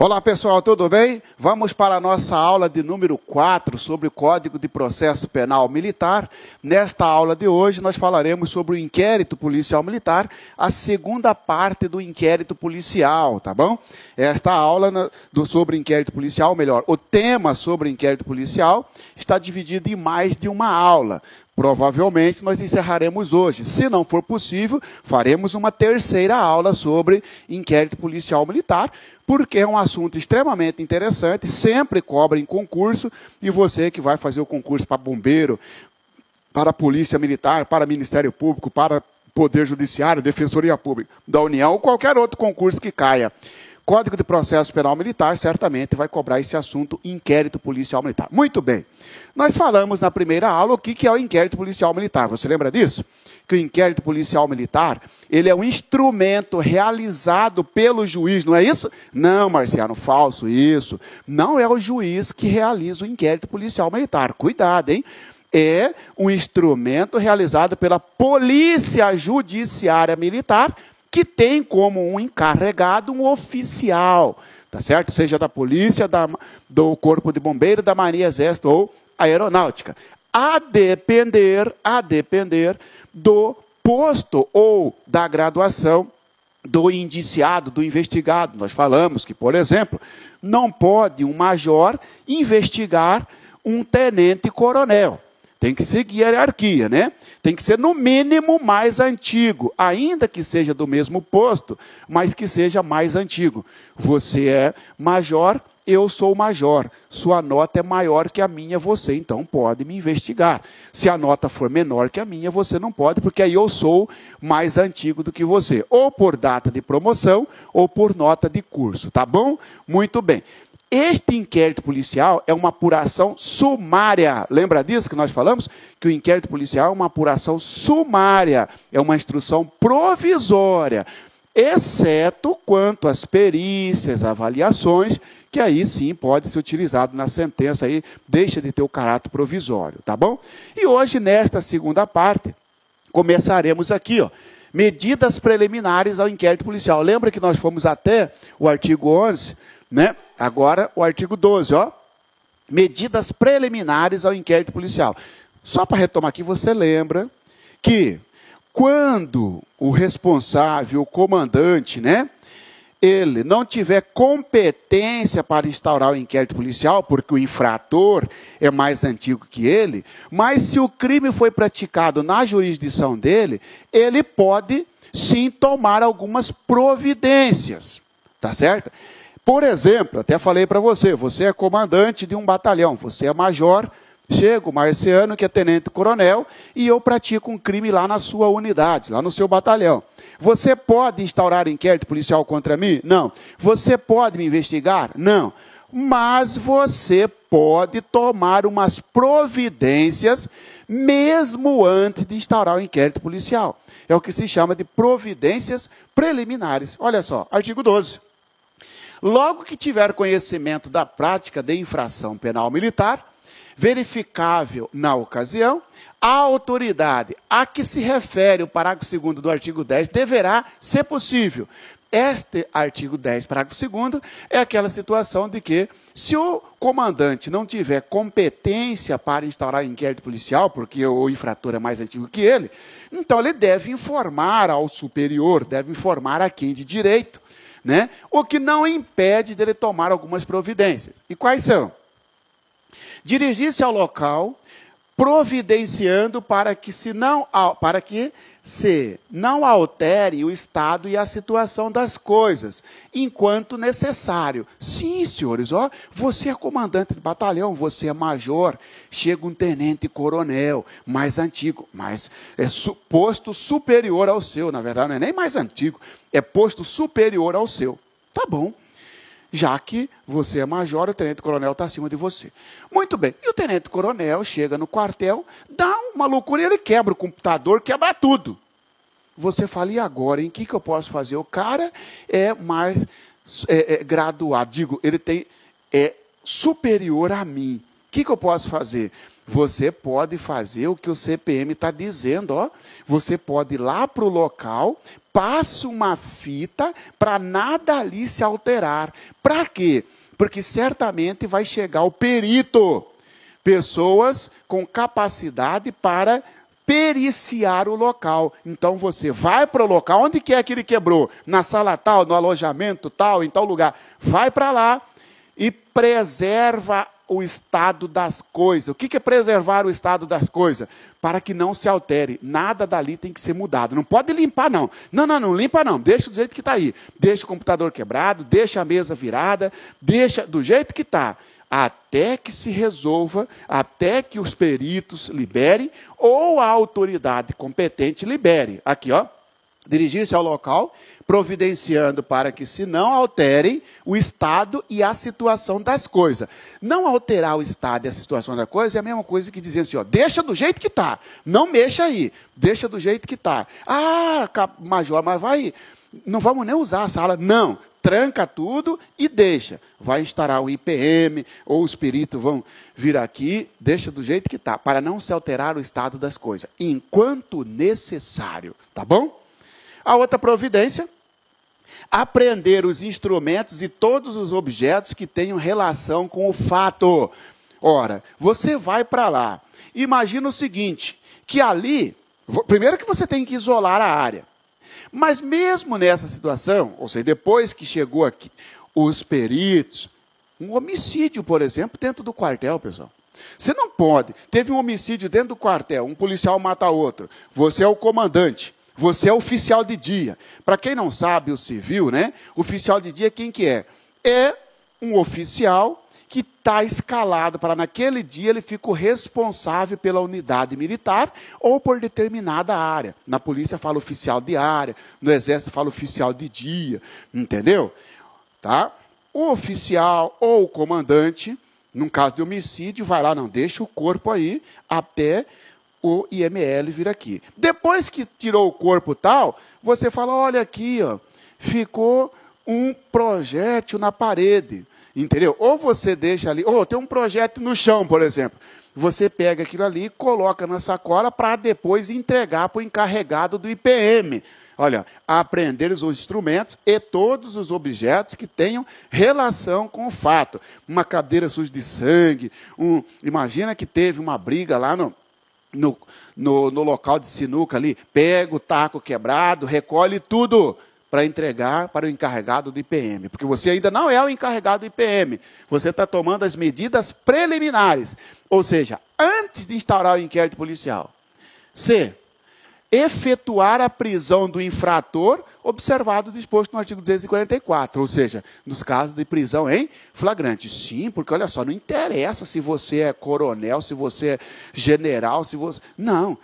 Olá pessoal, tudo bem? Vamos para a nossa aula de número 4 sobre o Código de Processo Penal Militar. Nesta aula de hoje nós falaremos sobre o inquérito policial militar, a segunda parte do inquérito policial, tá bom? Esta aula sobre inquérito policial, melhor, o tema sobre inquérito policial está dividido em mais de uma aula. Provavelmente nós encerraremos hoje. Se não for possível, faremos uma terceira aula sobre inquérito policial militar, porque é um assunto extremamente interessante, sempre cobra em concurso, e você que vai fazer o concurso para bombeiro, para a Polícia Militar, para Ministério Público, para Poder Judiciário, Defensoria Pública da União, ou qualquer outro concurso que caia. Código de Processo Penal Militar certamente vai cobrar esse assunto, inquérito policial militar. Muito bem. Nós falamos na primeira aula o que é o inquérito policial militar. Você lembra disso? Que o inquérito policial militar, ele é um instrumento realizado pelo juiz, não é isso? Não, Marciano, falso isso. Não é o juiz que realiza o inquérito policial militar. Cuidado, hein? É um instrumento realizado pela Polícia Judiciária Militar, que tem como um encarregado um oficial, tá certo? Seja da polícia, do Corpo de Bombeiro, da Marinha Exército ou Aeronáutica. A depender do posto ou da graduação do indiciado, do investigado. Nós falamos que, por exemplo, não pode um major investigar um tenente-coronel. Tem que seguir a hierarquia, né? Tem que ser, no mínimo, mais antigo. Ainda que seja do mesmo posto, mas que seja mais antigo. Você é major, eu sou major. Sua nota é maior que a minha, você então pode me investigar. Se a nota for menor que a minha, você não pode, porque aí eu sou mais antigo do que você. Ou por data de promoção, ou por nota de curso, tá bom? Muito bem. Este inquérito policial é uma apuração sumária. Lembra disso que nós falamos? Que o inquérito policial é uma apuração sumária, é uma instrução provisória, exceto quanto às perícias, avaliações, que aí sim pode ser utilizado na sentença, aí deixa de ter o caráter provisório, tá bom? E hoje, nesta segunda parte, começaremos aqui, ó. Medidas preliminares ao inquérito policial. Lembra que nós fomos até o artigo 11, né? Agora o artigo 12, ó. Medidas preliminares ao inquérito policial. Só para retomar aqui, você lembra que quando o responsável, o comandante, né? Ele não tiver competência para instaurar o inquérito policial, porque o infrator é mais antigo que ele, mas se o crime foi praticado na jurisdição dele, ele pode sim tomar algumas providências, tá certo? Por exemplo, até falei para você, você é comandante de um batalhão, você é major, chega o Marciano, que é tenente-coronel, e eu pratico um crime lá na sua unidade, lá no seu batalhão. Você pode instaurar inquérito policial contra mim? Não. Você pode me investigar? Não. Mas você pode tomar umas providências mesmo antes de instaurar o inquérito policial. É o que se chama de providências preliminares. Olha só, artigo 12. Logo que tiver conhecimento da prática de infração penal militar, verificável na ocasião, a autoridade a que se refere o parágrafo 2º do artigo 10 deverá, se possível. Este artigo 10, parágrafo 2º, é aquela situação de que, se o comandante não tiver competência para instaurar inquérito policial, porque o infrator é mais antigo que ele, então ele deve informar ao superior, deve informar a quem de direito, né? O que não impede dele tomar algumas providências. E quais são? Dirigir-se ao local, providenciando para que se não altere o estado e a situação das coisas, enquanto necessário. Sim, senhores, ó, você é comandante de batalhão, você é major, chega um tenente-coronel, mais antigo, mas é posto superior ao seu, na verdade não é nem mais antigo, é posto superior ao seu. Tá bom. Já que você é major, o tenente-coronel está acima de você. Muito bem. E o tenente-coronel chega no quartel, dá uma loucura e ele quebra o computador, quebra tudo. Você fala, e agora, em que eu posso fazer? O cara é mais graduado, digo, ele é superior a mim. O que eu posso fazer? você pode fazer o que o CPM está dizendo, ó. Você pode ir lá para o local, passa uma fita para nada ali se alterar. Para quê? Porque certamente vai chegar o perito. Pessoas com capacidade para periciar o local. Então você vai para o local, onde que é que ele quebrou? Na sala tal, no alojamento tal, em tal lugar. Vai para lá e preserva o estado das coisas. O que é preservar o estado das coisas? Para que não se altere. Nada dali tem que ser mudado. Não pode limpar, não. Não limpa não. Deixa do jeito que está aí. Deixa o computador quebrado, deixa a mesa virada, deixa do jeito que está. Até que se resolva, até que os peritos liberem, ou a autoridade competente libere. Aqui, ó. Dirigir-se ao local, providenciando para que se não alterem o estado e a situação das coisas. Não alterar o estado e a situação da coisa é a mesma coisa que dizer assim, ó, deixa do jeito que está, não mexa aí, deixa do jeito que está. Ah, major, mas vai, não vamos nem usar a sala. Não, tranca tudo e deixa. Vai instalar o IPM, ou os peritos vão vir aqui, deixa do jeito que está, para não se alterar o estado das coisas, enquanto necessário, tá bom? A outra providência, apreender os instrumentos e todos os objetos que tenham relação com o fato. Ora, você vai para lá. Imagina o seguinte, que ali, primeiro que você tem que isolar a área. Mas mesmo nessa situação, ou seja, depois que chegou aqui os peritos, um homicídio, por exemplo, dentro do quartel, pessoal. Você não pode. Teve um homicídio dentro do quartel, um policial mata outro. Você é o comandante. Você é oficial de dia. Para quem não sabe, o civil, né? Oficial de dia, quem que é? É um oficial que está escalado para naquele dia ele fica responsável pela unidade militar ou por determinada área. Na polícia fala oficial de área, no exército fala oficial de dia, entendeu? Tá? O oficial ou o comandante, num caso de homicídio, vai lá, não, deixa o corpo aí até o IML vir aqui. Depois que tirou o corpo tal, você fala, olha aqui, ó, ficou um projétil na parede, entendeu? Ou você deixa ali, ou tem um projétil no chão, por exemplo. Você pega aquilo ali, coloca na sacola para depois entregar para o encarregado do IPM. Olha, apreender os instrumentos e todos os objetos que tenham relação com o fato. Uma cadeira suja de sangue, imagina que teve uma briga lá no local de sinuca ali, pega o taco quebrado, recolhe tudo para entregar para o encarregado do IPM. Porque você ainda não é o encarregado do IPM. Você está tomando as medidas preliminares. Ou seja, antes de instaurar o inquérito policial. C. Efetuar a prisão do infrator, observado o disposto no artigo 244, ou seja, nos casos de prisão em flagrante. Sim, porque olha só, não interessa se você é coronel, se você é general, se você... Não,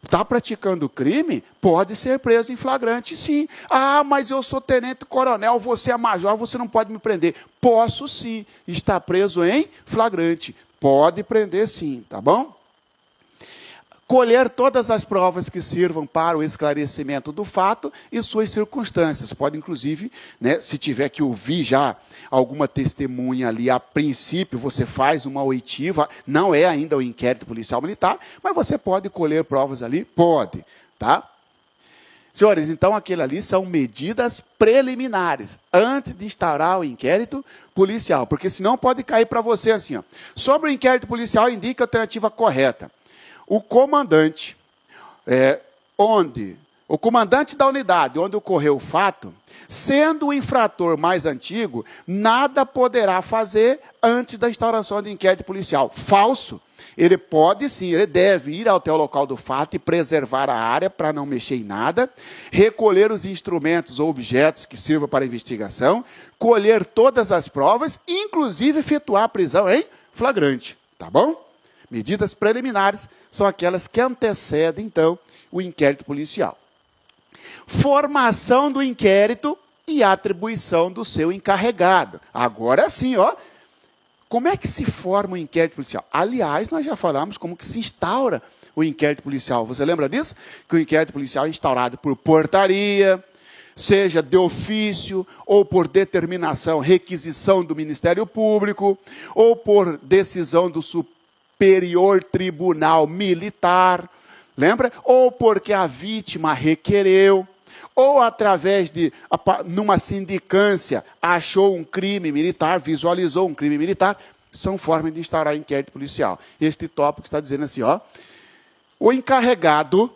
está praticando crime, pode ser preso em flagrante, sim. Ah, mas eu sou tenente coronel, você é major, você não pode me prender. Posso sim, está preso em flagrante. Pode prender sim, tá bom? Colher todas as provas que sirvam para o esclarecimento do fato e suas circunstâncias. Pode, inclusive, né, se tiver que ouvir já alguma testemunha ali, a princípio você faz uma oitiva, não é ainda o inquérito policial militar, mas você pode colher provas ali? Pode, tá? Senhores, então aquilo ali são medidas preliminares, antes de instaurar o inquérito policial, porque senão pode cair para você assim, ó. Sobre o inquérito policial, indica a alternativa correta. O comandante, o comandante da unidade onde ocorreu o fato, sendo o infrator mais antigo, nada poderá fazer antes da instauração do inquérito policial. Falso. Ele pode sim, ele deve ir até o local do fato e preservar a área para não mexer em nada, recolher os instrumentos ou objetos que sirvam para a investigação, colher todas as provas, inclusive efetuar a prisão em flagrante. Tá bom? Medidas preliminares são aquelas que antecedem, então, o inquérito policial. Formação do inquérito e atribuição do seu encarregado. Agora sim, ó. Como é que se forma o inquérito policial? Aliás, nós já falamos como que se instaura o inquérito policial. Você lembra disso? Que o inquérito policial é instaurado por portaria, seja de ofício, ou por determinação, requisição do Ministério Público, ou por decisão do Superior Tribunal Militar, lembra? Ou porque a vítima requereu, ou através de, numa sindicância, achou um crime militar, visualizou um crime militar, são formas de instaurar inquérito policial. Este tópico está dizendo assim, ó, o encarregado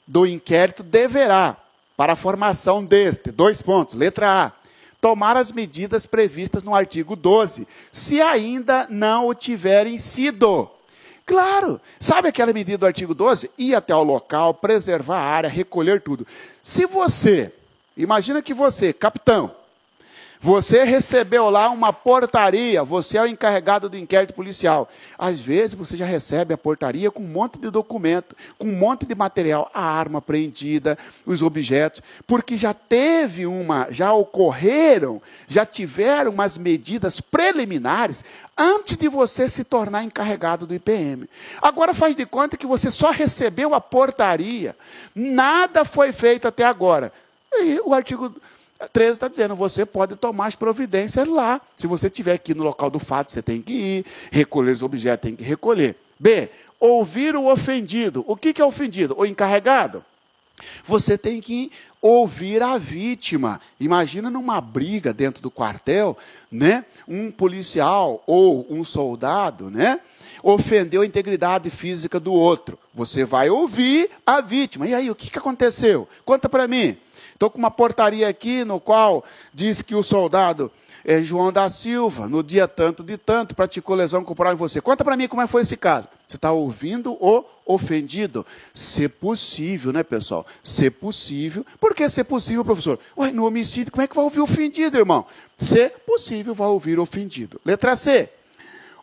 do inquérito deverá, para a formação deste, 2 pontos, letra A, tomar as medidas previstas no artigo 12, se ainda não o tiverem sido. Claro, sabe aquela medida do artigo 12? Ir até o local, preservar a área, recolher tudo. Se você, imagina que você, capitão, você recebeu lá uma portaria, você é o encarregado do inquérito policial. Às vezes você já recebe a portaria com um monte de documento, com um monte de material, a arma apreendida, os objetos, porque já ocorreram, já tiveram umas medidas preliminares antes de você se tornar encarregado do IPM. Agora faz de conta que você só recebeu a portaria, nada foi feito até agora. E o artigo 13 está dizendo, você pode tomar as providências lá. Se você estiver aqui no local do fato, você tem que ir, recolher os objetos, tem que recolher. B, ouvir o ofendido. O que é ofendido? O encarregado. Você tem que ouvir a vítima. Imagina numa briga dentro do quartel, né? Um policial ou um soldado, né? Ofendeu a integridade física do outro. Você vai ouvir a vítima. E aí, o que aconteceu? Conta para mim. Estou com uma portaria aqui no qual diz que o soldado João da Silva, no dia tanto de tanto, praticou lesão corporal em você. Conta para mim como foi esse caso. Você está ouvindo o ofendido? Se possível, né, pessoal? Se possível. Por que ser possível, professor? Ué, no homicídio, como é que vai ouvir o ofendido, irmão? Se possível, vai ouvir o ofendido. Letra C.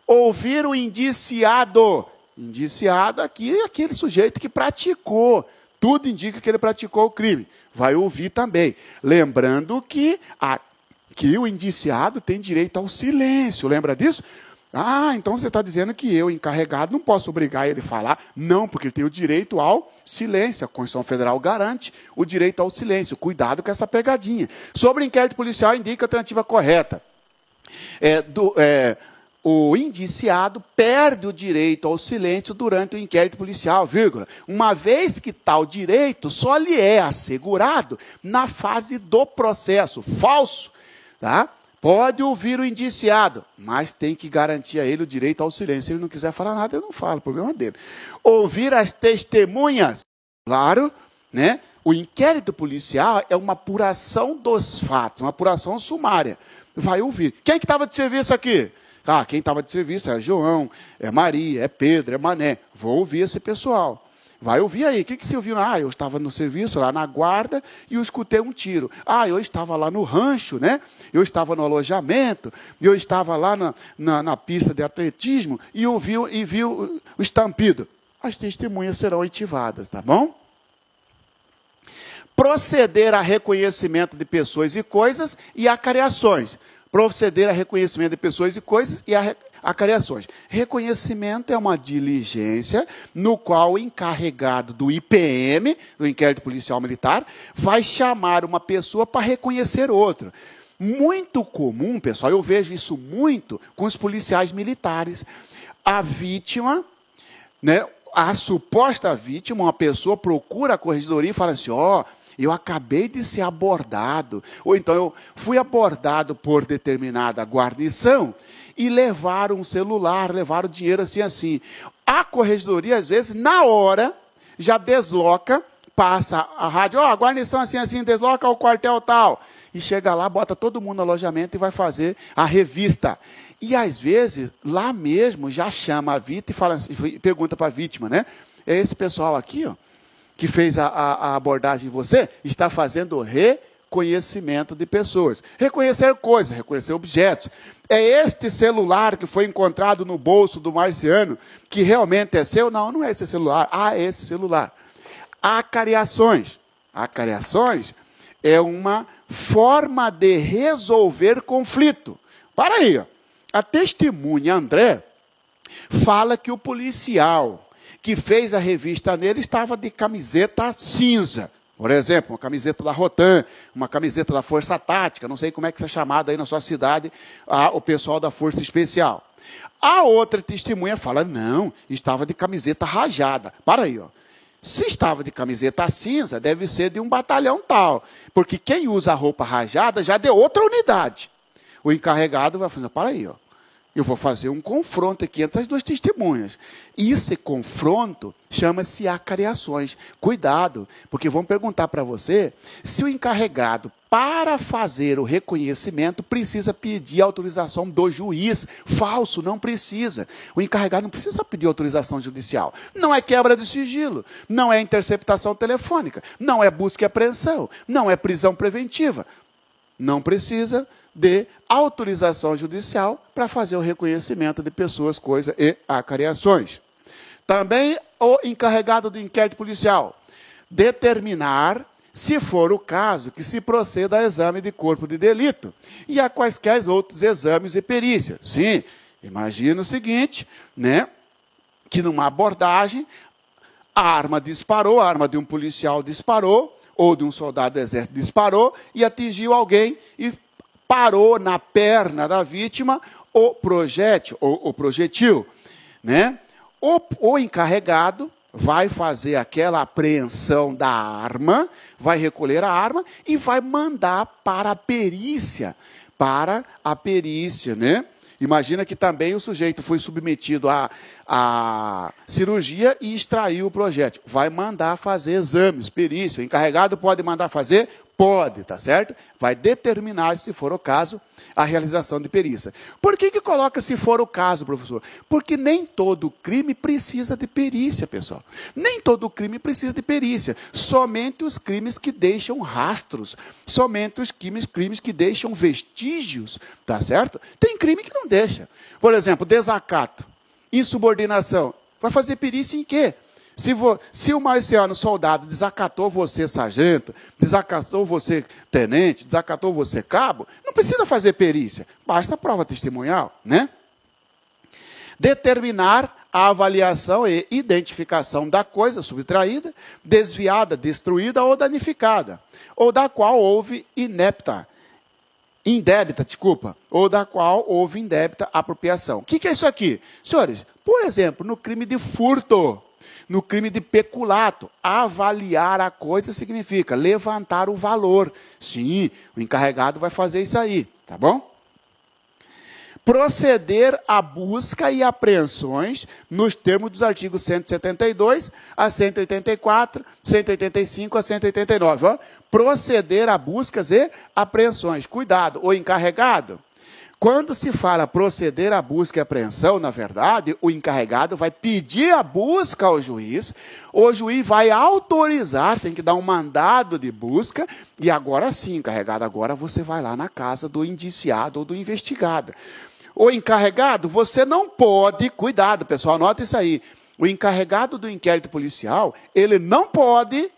Ouvir o indiciado. Indiciado aqui é aquele sujeito que praticou. Tudo indica que ele praticou o crime. Vai ouvir também. Lembrando que o indiciado tem direito ao silêncio. Lembra disso? Ah, então você está dizendo que eu, encarregado, não posso obrigar ele a falar. Não, porque ele tem o direito ao silêncio. A Constituição Federal garante o direito ao silêncio. Cuidado com essa pegadinha. Sobre o inquérito policial, indica a alternativa correta. O indiciado perde o direito ao silêncio durante o inquérito policial, vírgula. Uma vez que tal direito só lhe é assegurado na fase do processo. Falso, tá? Pode ouvir o indiciado, mas tem que garantir a ele o direito ao silêncio. Se ele não quiser falar nada, ele não fala, o problema é dele. Ouvir as testemunhas, claro, né? O inquérito policial é uma apuração dos fatos, uma apuração sumária. Vai ouvir. Quem que estava de serviço aqui? Ah, quem estava de serviço é João, é Maria, é Pedro, é Mané. Vou ouvir esse pessoal. Vai ouvir aí. O que você ouviu? Ah, eu estava no serviço, lá na guarda, e eu escutei um tiro. Ah, eu estava lá no rancho, né? Eu estava no alojamento, eu estava lá na pista de atletismo, e vi o estampido. As testemunhas serão oitivadas, tá bom? Proceder a reconhecimento de pessoas e coisas e acariações. Proceder a reconhecimento de pessoas e coisas e acariações. Reconhecimento é uma diligência no qual o encarregado do IPM, do inquérito policial militar, vai chamar uma pessoa para reconhecer outra. Muito comum, pessoal, eu vejo isso muito com os policiais militares. A vítima, né, a suposta vítima, uma pessoa procura a corregedoria e fala assim, eu acabei de ser abordado, ou então eu fui abordado por determinada guarnição e levaram um celular, levaram dinheiro assim. A corregedoria, às vezes, na hora, já desloca, passa a rádio, a guarnição assim, desloca ao quartel tal. E chega lá, bota todo mundo no alojamento e vai fazer a revista. E às vezes, lá mesmo, já chama a vítima e fala, pergunta para a vítima, né? É esse pessoal aqui, que fez a abordagem em você, está fazendo reconhecimento de pessoas. Reconhecer coisas, reconhecer objetos. É este celular que foi encontrado no bolso do marciano, que realmente é seu? Não, não é esse celular. É esse celular. Acariações. Acariações é uma forma de resolver conflito. Para aí, a testemunha André fala que o policial que fez a revista nele estava de camiseta cinza. Por exemplo, uma camiseta da Rotan, uma camiseta da Força Tática, não sei como é que isso é chamado aí na sua cidade, o pessoal da Força Especial. A outra testemunha fala, não, estava de camiseta rajada. Para aí, ó. Se estava de camiseta cinza, deve ser de um batalhão tal. Porque quem usa a roupa rajada já deu outra unidade. O encarregado vai fazer, para aí, ó. Eu vou fazer um confronto aqui entre as duas testemunhas. E esse confronto chama-se acariações. Cuidado, porque vão perguntar para você se o encarregado, para fazer o reconhecimento, precisa pedir autorização do juiz. Falso, não precisa. O encarregado não precisa pedir autorização judicial. Não é quebra de sigilo, não é interceptação telefônica, não é busca e apreensão, não é prisão preventiva. Não precisa de autorização judicial para fazer o reconhecimento de pessoas, coisas e acariações. Também o encarregado do inquérito policial determinar, se for o caso, que se proceda a exame de corpo de delito e a quaisquer outros exames e perícias. Sim, imagina o seguinte, né, que numa abordagem a arma disparou, a arma de um policial disparou, ou de um soldado do exército disparou e atingiu alguém e parou na perna da vítima o projétil, ou o projetil, né? O encarregado vai fazer aquela apreensão da arma, vai recolher a arma e vai mandar para a perícia, né? Imagina que também o sujeito foi submetido à cirurgia e extraiu o projétil. Vai mandar fazer exames, perícia. O encarregado pode mandar fazer? Pode, tá certo? Vai determinar, se for o caso, a realização de perícia. Por que coloca se for o caso, professor? Porque nem todo crime precisa de perícia, pessoal. Nem todo crime precisa de perícia. Somente os crimes que deixam rastros. Somente os crimes que deixam vestígios, tá certo? Tem crime que não deixa. Por exemplo, desacato, insubordinação. Vai fazer perícia em quê? Se o Marciano, soldado, desacatou você, sargento, desacatou você, tenente, desacatou você, cabo, não precisa fazer perícia, basta a prova testemunhal, né? Determinar a avaliação e identificação da coisa subtraída, desviada, destruída ou danificada, ou da qual houve indébita, ou da qual houve indébita apropriação. O que é isso aqui? Senhores, por exemplo, no crime de furto, no crime de peculato, avaliar a coisa significa levantar o valor. Sim, o encarregado vai fazer isso aí, tá bom? Proceder à busca e apreensões nos termos dos artigos 172 a 184, 185 a 189. Ó. Proceder a buscas e apreensões. Cuidado, o encarregado. Quando se fala proceder à busca e apreensão, na verdade, o encarregado vai pedir a busca ao juiz, o juiz vai autorizar, tem que dar um mandado de busca, e agora sim, encarregado, agora você vai lá na casa do indiciado ou do investigado. O encarregado, você não pode, cuidado pessoal, anota isso aí, o encarregado do inquérito policial, ele não pode,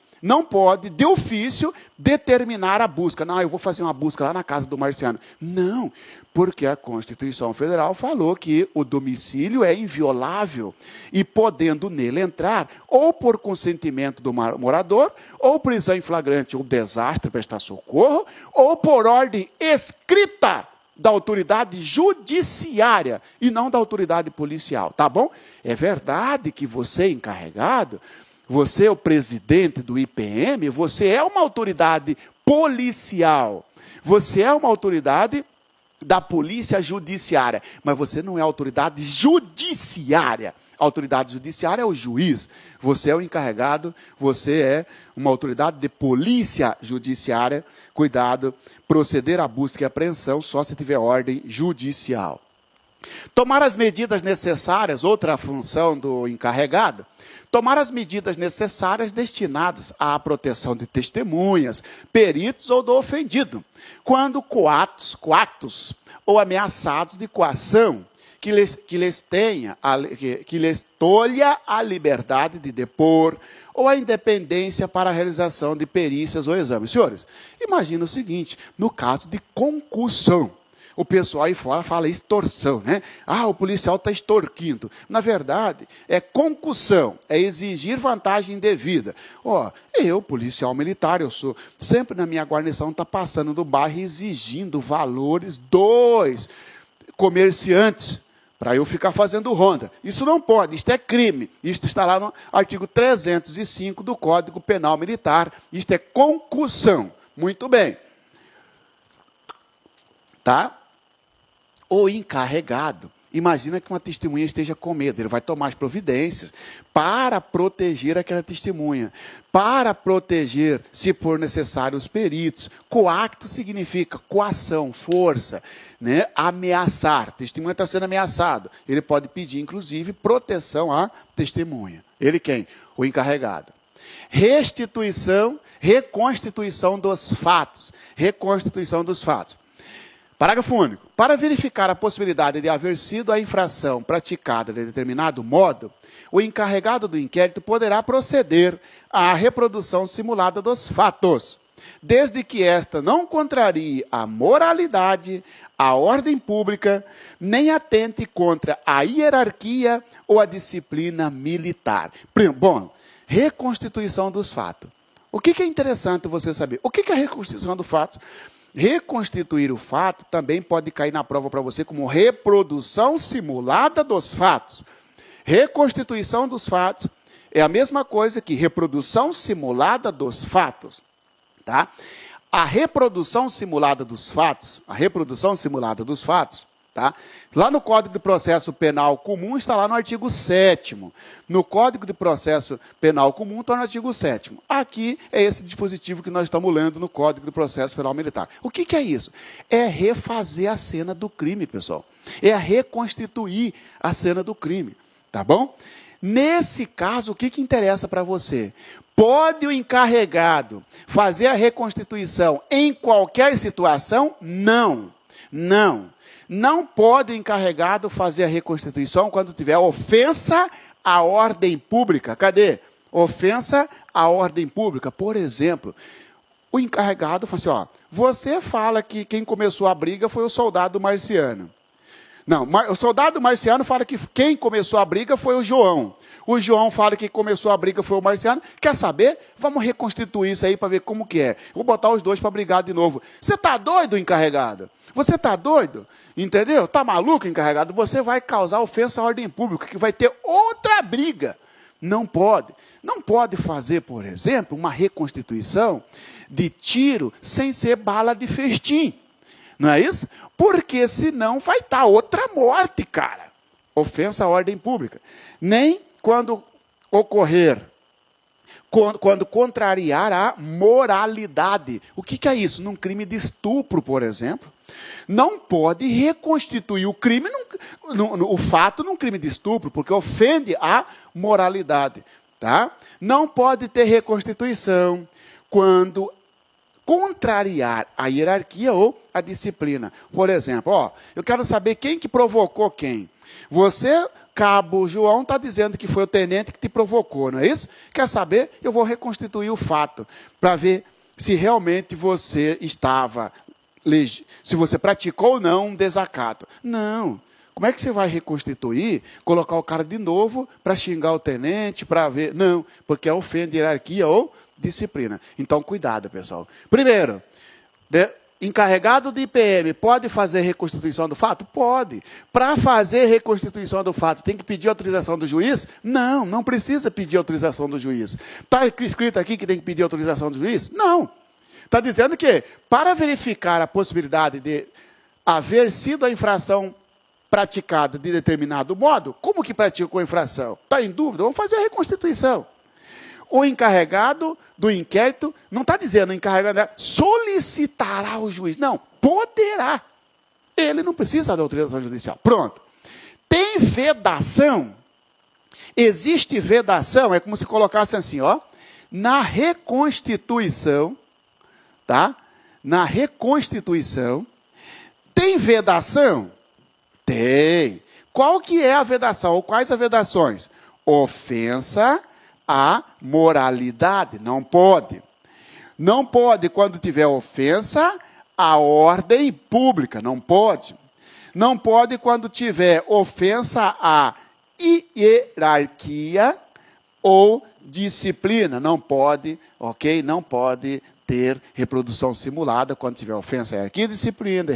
de ofício, determinar a busca. Não, eu vou fazer uma busca lá na casa do Marciano. Não, porque a Constituição Federal falou que o domicílio é inviolável e podendo nele entrar, ou por consentimento do morador, ou prisão em flagrante, ou desastre, prestar socorro, ou por ordem escrita da autoridade judiciária e não da autoridade policial, tá bom? É verdade que você, encarregado, você é o presidente do IPM, você é uma autoridade policial, você é uma autoridade da polícia judiciária, mas você não é autoridade judiciária. A autoridade judiciária é o juiz, você é o encarregado, você é uma autoridade de polícia judiciária. Cuidado, proceder à busca e apreensão só se tiver ordem judicial. Tomar as medidas necessárias, outra função do encarregado, tomar as medidas necessárias destinadas à proteção de testemunhas, peritos ou do ofendido, quando coatos ou ameaçados de coação, que lhes tolha a liberdade de depor ou a independência para a realização de perícias ou exames. Senhores, imagina o seguinte, no caso de concussão, o pessoal aí fora fala extorsão, né? Ah, o policial está extorquindo. Na verdade, é concussão, é exigir vantagem indevida. Ó, eu, policial militar, eu sou, sempre na minha guarnição está passando do bairro exigindo valores dos comerciantes, para eu ficar fazendo ronda. Isso não pode, isto é crime. Isto está lá no artigo 305 do Código Penal Militar. Isto é concussão. Muito bem. Tá? O encarregado, imagina que uma testemunha esteja com medo, ele vai tomar as providências para proteger aquela testemunha, para proteger, se for necessário, os peritos. Coacto significa coação, força, né? Ameaçar. A testemunha está sendo ameaçado. Ele pode pedir, inclusive, proteção à testemunha. Ele quem? O encarregado. Restituição, reconstituição dos fatos. Reconstituição dos fatos. Parágrafo único. Para verificar a possibilidade de haver sido a infração praticada de determinado modo, o encarregado do inquérito poderá proceder à reprodução simulada dos fatos, desde que esta não contrarie a moralidade, a ordem pública, nem atente contra a hierarquia ou a disciplina militar. Bom, reconstituição dos fatos. O que é interessante você saber? O que é a reconstituição dos fatos? Reconstituir o fato também pode cair na prova para você como reprodução simulada dos fatos. Reconstituição dos fatos é a mesma coisa que reprodução simulada dos fatos. Tá? A reprodução simulada dos fatos, tá? Lá no Código de Processo Penal Comum está lá no artigo 7º. No Código de Processo Penal Comum está no artigo 7º. Aqui é esse dispositivo que nós estamos lendo no Código de Processo Penal Militar. O que é isso? É refazer a cena do crime, pessoal. É reconstituir a cena do crime. Tá bom? Nesse caso, o que interessa para você? Pode o encarregado fazer a reconstituição em qualquer situação? Não. Não. Não pode o encarregado fazer a reconstituição quando tiver ofensa à ordem pública. Cadê? Ofensa à ordem pública. Por exemplo, o encarregado fala assim, ó, você fala que quem começou a briga foi o soldado marciano. Não, o soldado marciano fala que quem começou a briga foi o João. O João fala que quem começou a briga foi o marciano. Quer saber? Vamos reconstituir isso aí para ver como que é. Vou botar os dois para brigar de novo. Você está doido, encarregado? Você está doido? Entendeu? Está maluco, encarregado? Você vai causar ofensa à ordem pública, que vai ter outra briga. Não pode. Não pode fazer, por exemplo, uma reconstituição de tiro sem ser bala de festim. Não é isso? Porque senão vai estar outra morte, cara. Ofensa à ordem pública. Nem quando ocorrer, quando contrariar a moralidade. O que é isso? Num crime de estupro, por exemplo, não pode reconstituir o crime, o fato num crime de estupro, porque ofende a moralidade. Tá? Não pode ter reconstituição quando contrariar a hierarquia ou a disciplina. Por exemplo, ó, eu quero saber quem que provocou quem. Você, cabo João, está dizendo que foi o tenente que te provocou, não é isso? Quer saber? Eu vou reconstituir o fato para ver se realmente você se você praticou ou não um desacato. Não. Como é que você vai reconstituir, colocar o cara de novo para xingar o tenente, para ver? Não, porque ofende hierarquia ou disciplina. Então, cuidado, pessoal. Primeiro, encarregado de IPM pode fazer reconstituição do fato? Pode. Para fazer reconstituição do fato, tem que pedir autorização do juiz? Não, não precisa pedir autorização do juiz. Está escrito aqui que tem que pedir autorização do juiz? Não. Está dizendo que, para verificar a possibilidade de haver sido a infração praticada de determinado modo, como que praticou a infração? Está em dúvida? Vamos fazer a reconstituição. O encarregado do inquérito, não está dizendo o encarregado solicitará ao juiz. Não, poderá. Ele não precisa da autorização judicial. Pronto. Tem vedação? Existe vedação? É como se colocasse assim, ó. Na reconstituição, tá? Na reconstituição, tem vedação? Tem. Qual que é a vedação? Ou quais as vedações? Ofensa à moralidade. Não pode. Não pode quando tiver ofensa à ordem pública. Não pode. Não pode quando tiver ofensa à hierarquia ou disciplina. Não pode, ok? Não pode ter reprodução simulada quando tiver ofensa à hierarquia e disciplina,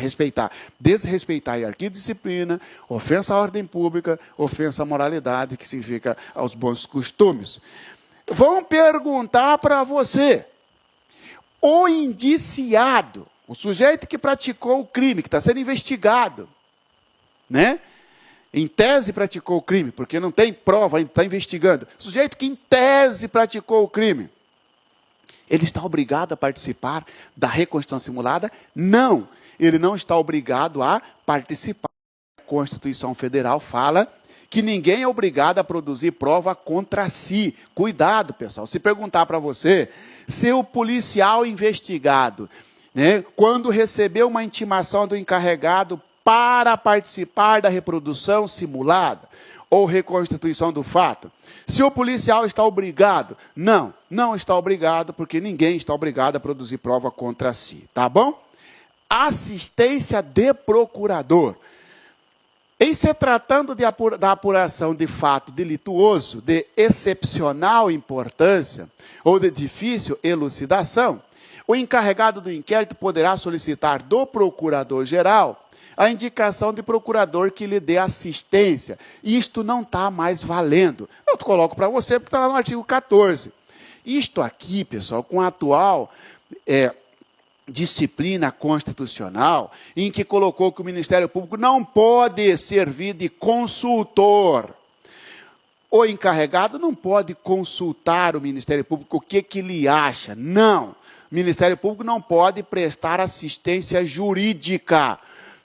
desrespeitar a hierarquia e disciplina, ofensa à ordem pública, ofensa à moralidade, que significa aos bons costumes. Vão perguntar para você, o indiciado, o sujeito que praticou o crime, que está sendo investigado, né? Em tese praticou o crime, porque não tem prova, ainda está investigando. O sujeito que em tese praticou o crime, ele está obrigado a participar da reconstituição simulada? Não, ele não está obrigado a participar. A Constituição Federal fala que ninguém é obrigado a produzir prova contra si. Cuidado, pessoal. Se perguntar para você, se o policial investigado, né, quando recebeu uma intimação do encarregado para participar da reprodução simulada ou reconstituição do fato, se o policial está obrigado? Não, não está obrigado, porque ninguém está obrigado a produzir prova contra si, tá bom? Assistência de procurador. Em se tratando da apuração de fato delituoso, de excepcional importância ou de difícil elucidação, o encarregado do inquérito poderá solicitar do procurador-geral a indicação de procurador que lhe dê assistência. Isto não está mais valendo. Eu coloco para você porque está lá no artigo 14. Isto aqui, pessoal, com a atual disciplina constitucional, em que colocou que o Ministério Público não pode servir de consultor. O encarregado não pode consultar o Ministério Público o que ele acha. Não. O Ministério Público não pode prestar assistência jurídica.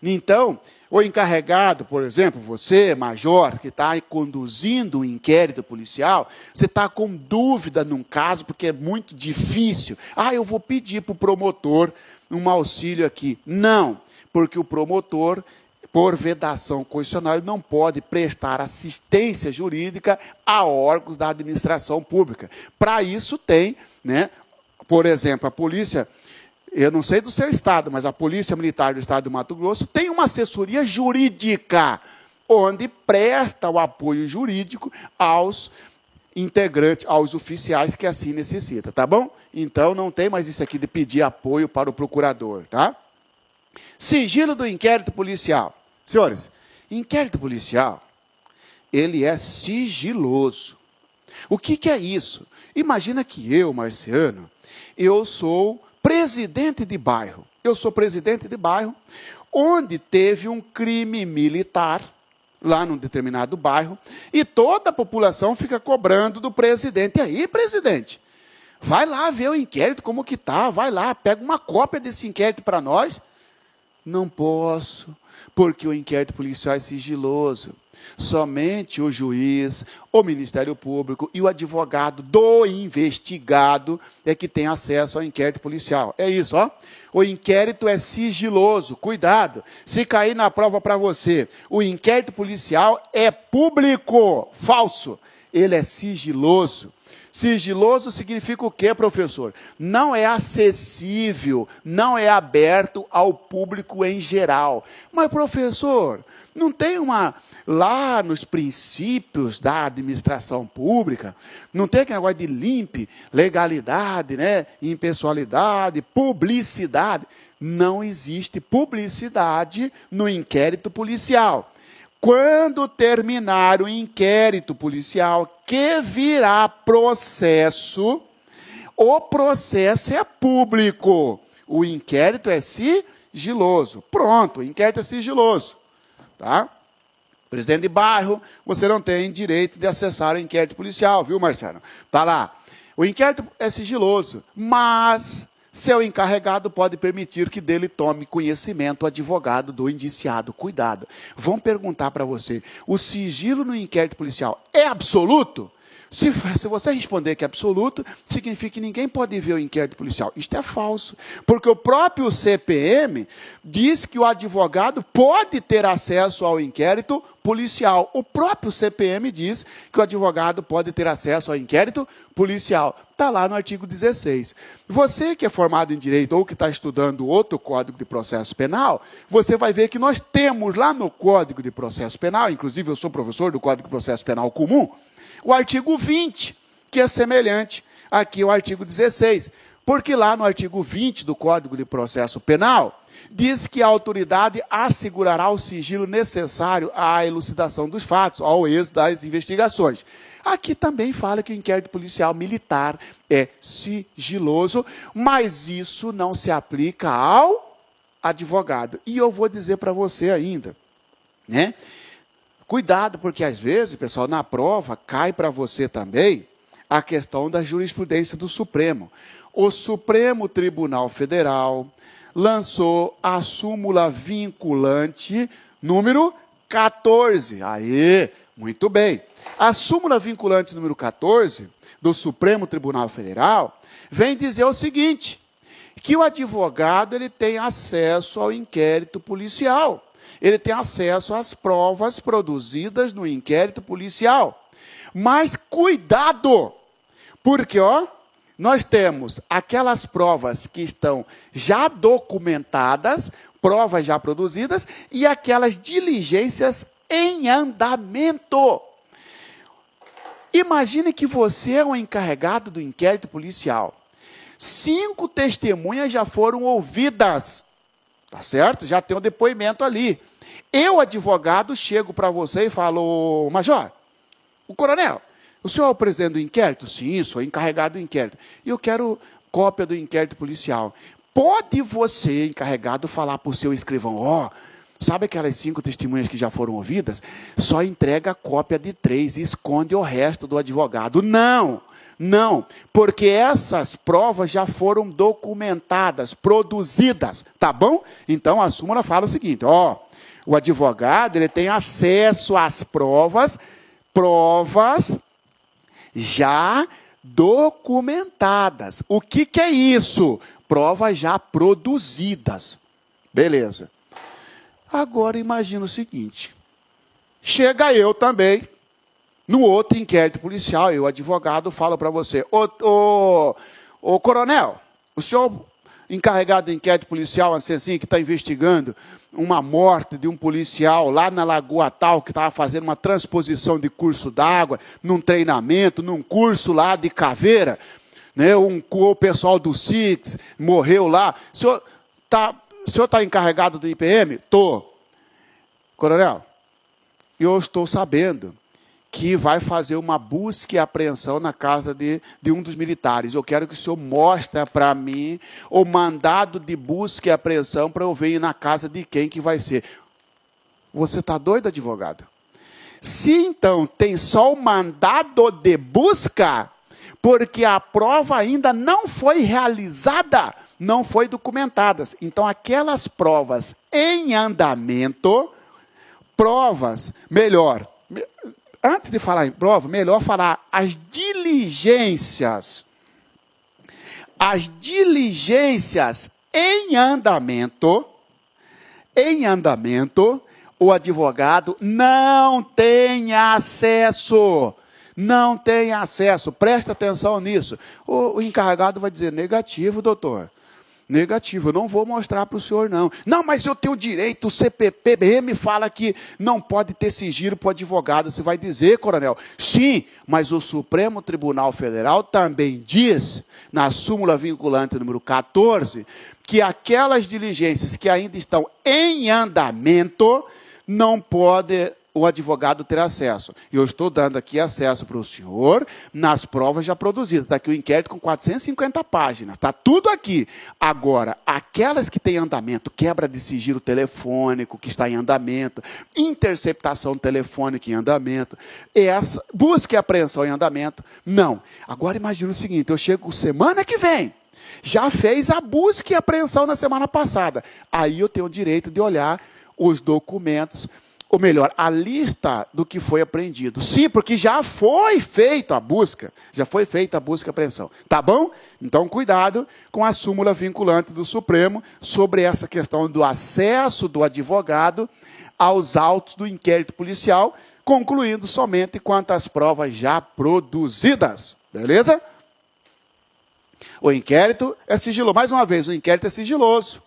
Então, o encarregado, por exemplo, você, major, que está conduzindo um inquérito policial, você está com dúvida num caso, porque é muito difícil. Eu vou pedir para o promotor um auxílio aqui. Não, porque o promotor, por vedação constitucional, não pode prestar assistência jurídica a órgãos da administração pública. Para isso tem, né, por exemplo, a polícia... Eu não sei do seu estado, mas a Polícia Militar do Estado do Mato Grosso tem uma assessoria jurídica, onde presta o apoio jurídico aos integrantes, aos oficiais que assim necessitam, tá bom? Então não tem mais isso aqui de pedir apoio para o procurador, tá? Sigilo do inquérito policial. Senhores, inquérito policial, ele é sigiloso. O que é isso? Imagina que eu, Marciano, eu sou presidente de bairro. Eu sou presidente de bairro, onde teve um crime militar, lá num determinado bairro, e toda a população fica cobrando do presidente. E aí, presidente, vai lá ver o inquérito, como que tá, vai lá, pega uma cópia desse inquérito para nós. Não posso, porque o inquérito policial é sigiloso. Somente o juiz, o Ministério Público e o advogado do investigado é que tem acesso ao inquérito policial. É isso, ó. O inquérito é sigiloso. Cuidado, se cair na prova para você, o inquérito policial é público. Falso. Ele é sigiloso. Sigiloso significa o quê, professor? Não é acessível, não é aberto ao público em geral. Mas, professor, não tem lá nos princípios da administração pública, não tem aquele negócio de limpe, legalidade, né, impessoalidade, publicidade. Não existe publicidade no inquérito policial. Quando terminar o inquérito policial, que virá processo, o processo é público. O inquérito é sigiloso. Pronto, o inquérito é sigiloso. Tá? Presidente de bairro, você não tem direito de acessar o inquérito policial, viu, Marcelo? Tá lá. O inquérito é sigiloso, mas seu encarregado pode permitir que dele tome conhecimento o advogado do indiciado. Cuidado. Vão perguntar para você, o sigilo no inquérito policial é absoluto? Se você responder que é absoluto, significa que ninguém pode ver o inquérito policial. Isto é falso, porque o próprio CPM diz que o advogado pode ter acesso ao inquérito policial. O próprio CPM diz que o advogado pode ter acesso ao inquérito policial. Está lá no artigo 16. Você que é formado em Direito ou que está estudando outro Código de Processo Penal, você vai ver que nós temos lá no Código de Processo Penal, inclusive eu sou professor do Código de Processo Penal Comum, o artigo 20, que é semelhante aqui ao artigo 16. Porque lá no artigo 20 do Código de Processo Penal, diz que a autoridade assegurará o sigilo necessário à elucidação dos fatos, ao êxito das investigações. Aqui também fala que o inquérito policial militar é sigiloso, mas isso não se aplica ao advogado. E eu vou dizer para você ainda, né? Cuidado, porque às vezes, pessoal, na prova cai para você também a questão da jurisprudência do Supremo. O Supremo Tribunal Federal lançou a súmula vinculante número 14. Aê, muito bem. A súmula vinculante número 14 do Supremo Tribunal Federal vem dizer o seguinte, que o advogado ele tem acesso ao inquérito policial. Ele tem acesso às provas produzidas no inquérito policial. Mas cuidado, porque nós temos aquelas provas que estão já documentadas, provas já produzidas, e aquelas diligências em andamento. Imagine que você é um encarregado do inquérito policial. 5 testemunhas já foram ouvidas, tá certo? Já tem um depoimento ali. Eu, advogado, chego para você e falo, Major, o coronel, o senhor é o presidente do inquérito? Sim, sou encarregado do inquérito. E eu quero cópia do inquérito policial. Pode você, encarregado, falar para o seu escrivão, sabe aquelas 5 testemunhas que já foram ouvidas? Só entrega a cópia de 3 e esconde o resto do advogado. Não, porque essas provas já foram documentadas, produzidas, tá bom? Então a súmula fala o seguinte, o advogado ele tem acesso às provas já documentadas. O que é isso? Provas já produzidas. Beleza. Agora imagina o seguinte. Chega eu também, no outro inquérito policial, eu, advogado, falo para você, ô coronel, o senhor encarregado de inquérito policial, assim, que está investigando uma morte de um policial lá na Lagoa Tal, que estava fazendo uma transposição de curso d'água, num treinamento, num curso lá de Caveira, né? O pessoal do SIX morreu lá. O senhor está encarregado do IPM? Estou. Coronel, eu estou sabendo que vai fazer uma busca e apreensão na casa de um dos militares. Eu quero que o senhor mostre para mim o mandado de busca e apreensão para eu ver na casa de quem que vai ser. Você está doido, advogado? Se então tem só o mandado de busca, porque a prova ainda não foi realizada, não foi documentada. Então aquelas provas em andamento, antes de falar em prova, melhor falar as diligências. As diligências em andamento, o advogado não tem acesso. Não tem acesso. Presta atenção nisso. O encarregado vai dizer, negativo, doutor. Negativo, eu não vou mostrar para o senhor, não. Não, mas eu tenho direito, o CPPM fala que não pode ter sigilo para o advogado. Você vai dizer, coronel, sim, mas o Supremo Tribunal Federal também diz, na súmula vinculante número 14, que aquelas diligências que ainda estão em andamento, não pode o advogado ter acesso. E eu estou dando aqui acesso para o senhor nas provas já produzidas. Está aqui o inquérito com 450 páginas. Está tudo aqui. Agora, aquelas que têm andamento, quebra de sigilo telefônico que está em andamento, interceptação telefônica em andamento, busca e apreensão em andamento, não. Agora imagine o seguinte, eu chego semana que vem, já fez a busca e apreensão na semana passada. Aí eu tenho o direito de olhar os documentos, ou melhor, a lista do que foi apreendido. Sim, porque já foi feita a busca. Já foi feita a busca e apreensão. Tá bom? Então, cuidado com a súmula vinculante do Supremo sobre essa questão do acesso do advogado aos autos do inquérito policial, concluindo somente quanto às provas já produzidas. Beleza? O inquérito é sigiloso. Mais uma vez, o inquérito é sigiloso.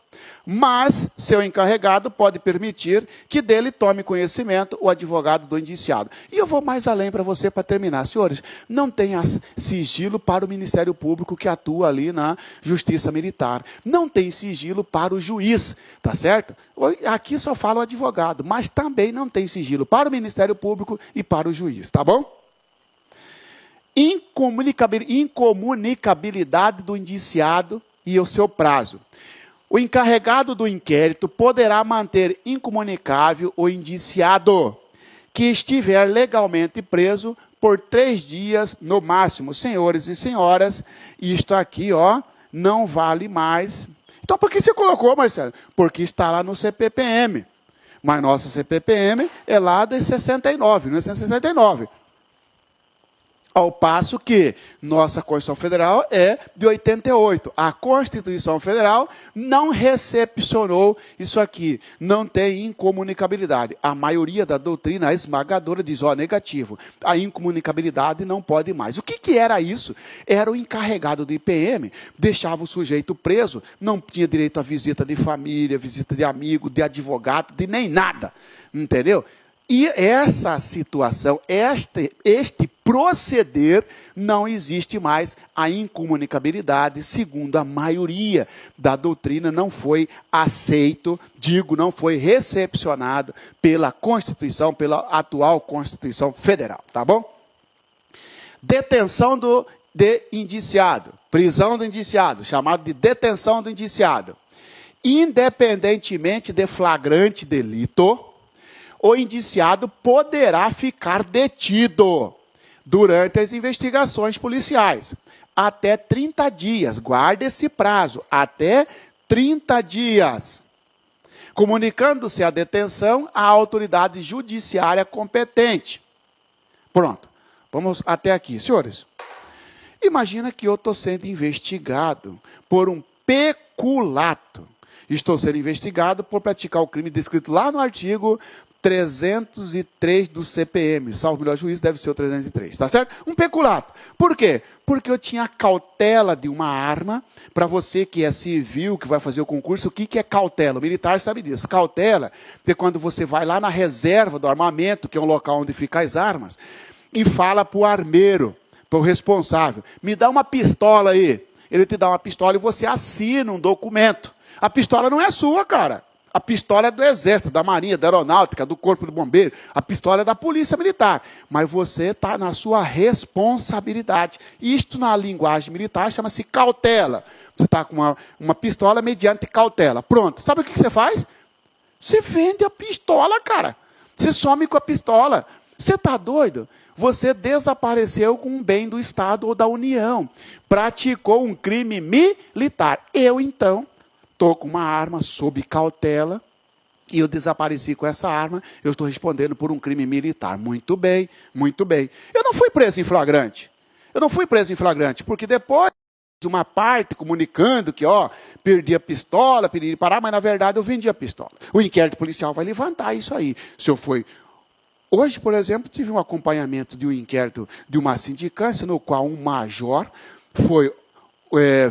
mas seu encarregado pode permitir que dele tome conhecimento o advogado do indiciado. E eu vou mais além para você, para terminar. Senhores, não tem sigilo para o Ministério Público que atua ali na Justiça Militar. Não tem sigilo para o juiz, tá certo? Aqui só fala o advogado, mas também não tem sigilo para o Ministério Público e para o juiz, tá bom? Incomunicabilidade do indiciado e o seu prazo. O encarregado do inquérito poderá manter incomunicável o indiciado que estiver legalmente preso por 3 dias no máximo. Senhores e senhoras, isto aqui, ó, não vale mais. Então, por que você colocou, Marcelo? Porque está lá no CPPM. Mas nossa CPPM é lá de 69, 1969. Ao passo que nossa Constituição Federal é de 88. A Constituição Federal não recepcionou isso aqui. Não tem incomunicabilidade. A maioria da doutrina esmagadora diz, ó, negativo. A incomunicabilidade não pode mais. O que era isso? Era o encarregado do IPM, deixava o sujeito preso, não tinha direito à visita de família, visita de amigo, de advogado, de nem nada. Entendeu? E essa situação, este proceder, não existe mais. A incomunicabilidade, segundo a maioria da doutrina, não foi aceito, não foi recepcionado pela Constituição, pela atual Constituição Federal, tá bom? Detenção de indiciado, prisão do indiciado, chamado de detenção do indiciado. Independentemente de flagrante delito, o indiciado poderá ficar detido durante as investigações policiais. Até 30 dias. Guarde esse prazo. Até 30 dias. Comunicando-se a detenção à autoridade judiciária competente. Pronto. Vamos até aqui. Senhores, imagina que eu estou sendo investigado por um peculato. Estou sendo investigado por praticar o crime descrito lá no artigo 303 do CPM, salvo o melhor juízo, deve ser o 303, tá certo? Um peculato. Por quê? Porque eu tinha cautela de uma arma. Para você que é civil, que vai fazer o concurso, o que é cautela? O militar sabe disso. Cautela é quando você vai lá na reserva do armamento, que é um local onde ficam as armas, e fala para o armeiro, para o responsável, me dá uma pistola aí. Ele te dá uma pistola e você assina um documento. A pistola não é sua, cara. A pistola é do Exército, da Marinha, da Aeronáutica, do Corpo de Bombeiro. A pistola é da Polícia Militar. Mas você está na sua responsabilidade. Isto, na linguagem militar, chama-se cautela. Você está com uma pistola mediante cautela. Pronto. Sabe o que você faz? Você vende a pistola, cara. Você some com a pistola. Você está doido? Você desapareceu com um bem do Estado ou da União. Praticou um crime militar. Eu, então, estou com uma arma sob cautela e eu desapareci com essa arma, eu estou respondendo por um crime militar. Muito bem, muito bem. Eu não fui preso em flagrante. Eu não fui preso em flagrante, porque depois uma parte comunicando que, ó, perdi a pistola, pedi parar, mas na verdade eu vendi a pistola. O inquérito policial vai levantar isso aí. Se eu fui... Hoje, por exemplo, tive um acompanhamento de um inquérito de uma sindicância no qual um major foi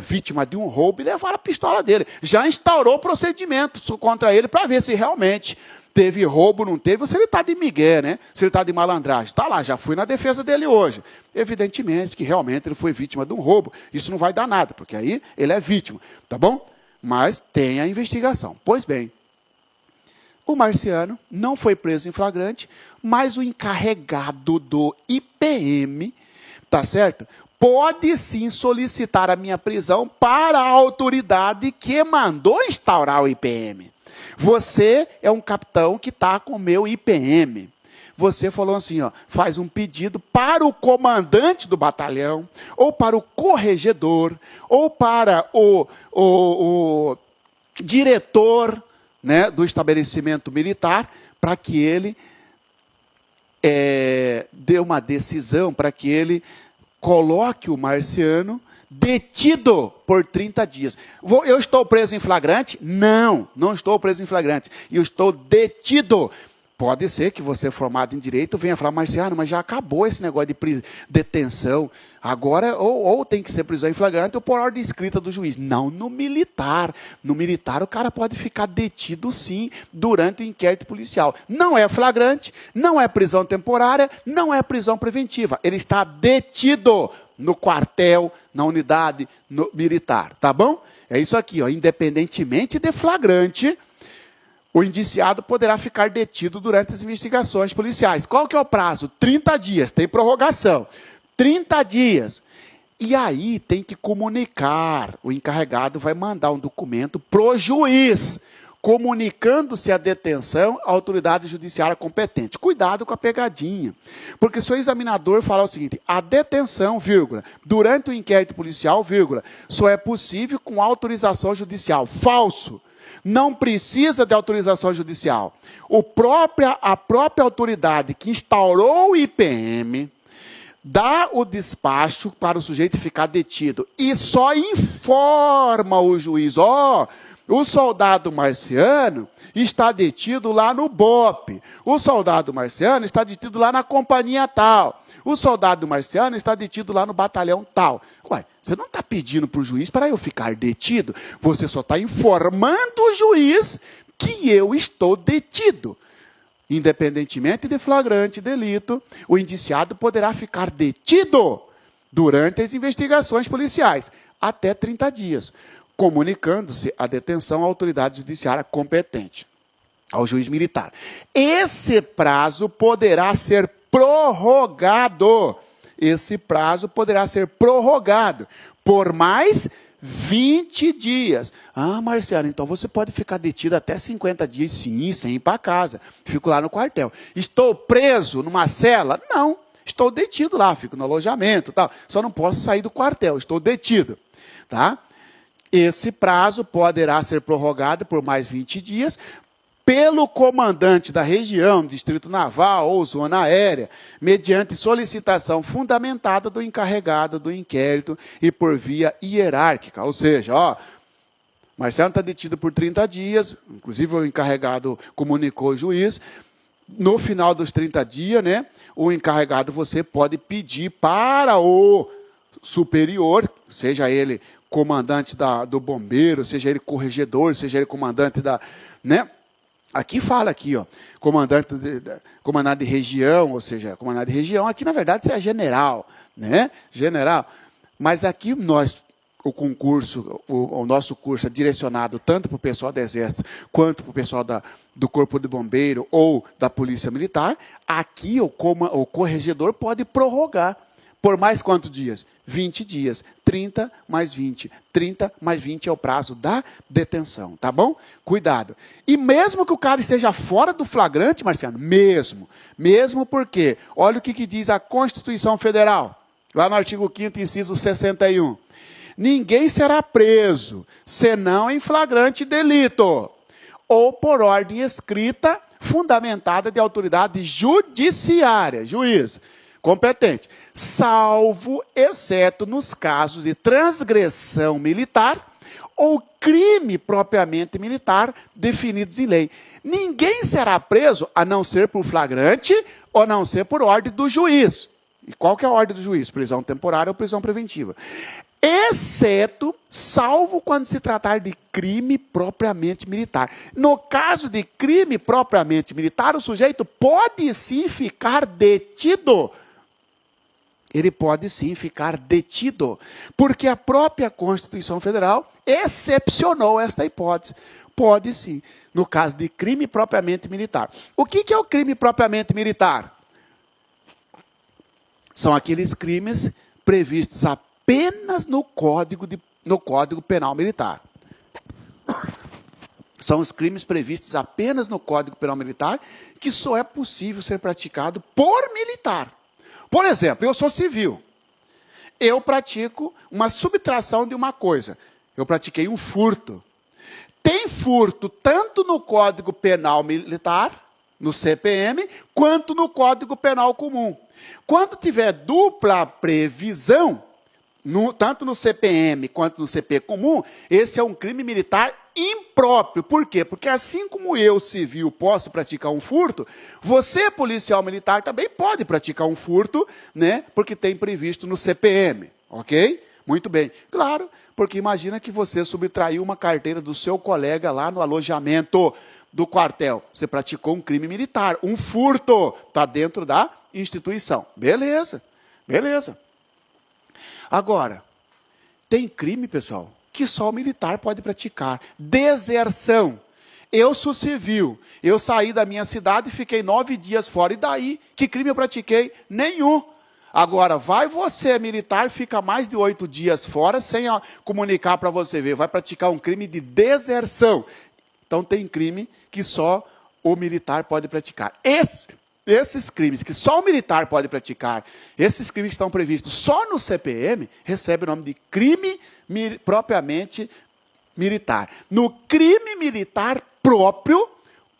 vítima de um roubo e levaram a pistola dele. Já instaurou procedimento contra ele para ver se realmente teve roubo, não teve, ou se ele está de migué, né? Se ele está de malandragem. Está lá, já fui na defesa dele hoje. Evidentemente que realmente ele foi vítima de um roubo. Isso não vai dar nada, porque aí ele é vítima, tá bom? Mas tem a investigação. Pois bem, o Marciano não foi preso em flagrante, mas o encarregado do IPM, tá certo? Pode sim solicitar a minha prisão para a autoridade que mandou instaurar o IPM. Você é um capitão que está com o meu IPM. Você falou assim, ó, faz um pedido para o comandante do batalhão, ou para o corregedor, ou para o diretor, né, do estabelecimento militar, para que ele dê uma decisão, para que ele coloque o Marciano detido por 30 dias. Eu estou preso em flagrante? Não, não estou preso em flagrante. Eu estou detido Pode ser que você, formado em direito, venha falar, Marciano, mas já acabou esse negócio de detenção. Agora, ou tem que ser prisão em flagrante ou por ordem escrita do juiz. Não no militar. No militar, o cara pode ficar detido, sim, durante o inquérito policial. Não é flagrante, não é prisão temporária, não é prisão preventiva. Ele está detido no quartel, na unidade militar. Tá bom? É isso aqui, ó. Independentemente de flagrante, o indiciado poderá ficar detido durante as investigações policiais. Qual que é o prazo? 30 dias, tem prorrogação. 30 dias. E aí tem que comunicar. O encarregado vai mandar um documento pro juiz, comunicando-se a detenção à autoridade judiciária competente. Cuidado com a pegadinha. Porque se o examinador falar o seguinte, a detenção, vírgula, durante o inquérito policial, vírgula, só é possível com autorização judicial. Falso. Não precisa de autorização judicial. A própria autoridade que instaurou o IPM dá o despacho para o sujeito ficar detido e só informa o juiz, o soldado Marciano está detido lá no BOPE, o soldado Marciano está detido lá na companhia tal, o soldado Marciano está detido lá no batalhão tal. Ué, você não está pedindo para o juiz para eu ficar detido, você só está informando o juiz que eu estou detido. Independentemente de flagrante delito, o indiciado poderá ficar detido durante as investigações policiais, até 30 dias, comunicando-se a detenção à autoridade judiciária competente, ao juiz militar. Esse prazo poderá ser prorrogado. Esse prazo poderá ser prorrogado por mais 20 dias. Ah, Marciano, então você pode ficar detido até 50 dias, sim, sem ir para casa. Fico lá no quartel. Estou preso numa cela? Não, estou detido lá, fico no alojamento, tal. Só não posso sair do quartel, estou detido. Tá? Esse prazo poderá ser prorrogado por mais 20 dias pelo comandante da região, Distrito Naval ou Zona Aérea, mediante solicitação fundamentada do encarregado do inquérito e por via hierárquica. Ou seja, Marciano está detido por 30 dias, inclusive o encarregado comunicou ao juiz. No final dos 30 dias, né, o encarregado você pode pedir para o superior, seja ele comandante do bombeiro, seja ele corregedor, seja ele comandante da... né? Aqui fala aqui, comandante de região, ou seja, comandante de região, aqui na verdade é general, né? General. Mas aqui o nosso curso é direcionado tanto para o pessoal do Exército, quanto para o pessoal do Corpo de Bombeiro ou da Polícia Militar. Aqui o corregedor pode prorrogar. Por mais quantos dias? 20 dias. 30 mais 20. 30 mais 20 é o prazo da detenção, tá bom? Cuidado. E mesmo que o cara esteja fora do flagrante, Marciano, mesmo porque, olha o que diz a Constituição Federal, lá no artigo 5º, inciso 61. Ninguém será preso, senão em flagrante delito, ou por ordem escrita, fundamentada de autoridade judiciária, juiz, competente, salvo, exceto nos casos de transgressão militar ou crime propriamente militar definidos em lei. Ninguém será preso a não ser por flagrante ou a não ser por ordem do juiz. E qual que é a ordem do juiz? Prisão temporária ou prisão preventiva. Exceto, salvo quando se tratar de crime propriamente militar. No caso de crime propriamente militar, o sujeito pode sim ficar detido. Ele pode sim ficar detido, porque a própria Constituição Federal excepcionou esta hipótese. Pode sim, no caso de crime propriamente militar. O que é o crime propriamente militar? São aqueles crimes previstos apenas no Código Penal Militar. São os crimes previstos apenas no Código Penal Militar que só é possível ser praticado por militar. Por exemplo, eu sou civil. Eu pratico uma subtração de uma coisa. Eu pratiquei um furto. Tem furto tanto no Código Penal Militar, no CPM, quanto no Código Penal Comum. Quando tiver dupla previsão, tanto no CPM quanto no CP comum, esse é um crime militar impróprio. próprio. Por quê? Porque assim como eu, civil, posso praticar um furto, você, policial militar, também pode praticar um furto, né? Porque tem previsto no CPM, ok? Muito bem. Claro, porque imagina que você subtraiu uma carteira do seu colega lá no alojamento do quartel. Você praticou um crime militar, um furto. Está dentro da instituição. Beleza, beleza. Agora, tem crime, pessoal, que só o militar pode praticar. Deserção. Eu sou civil. Eu saí da minha cidade e fiquei 9 dias fora. E daí? Que crime eu pratiquei? Nenhum. Agora, vai você, militar, fica mais de 8 dias fora, sem comunicar para você ver. Vai praticar um crime de deserção. Então, tem crime que só o militar pode praticar. Esses crimes que só o militar pode praticar, esses crimes que estão previstos só no CPM, recebem o nome de crime propriamente militar. No crime militar próprio,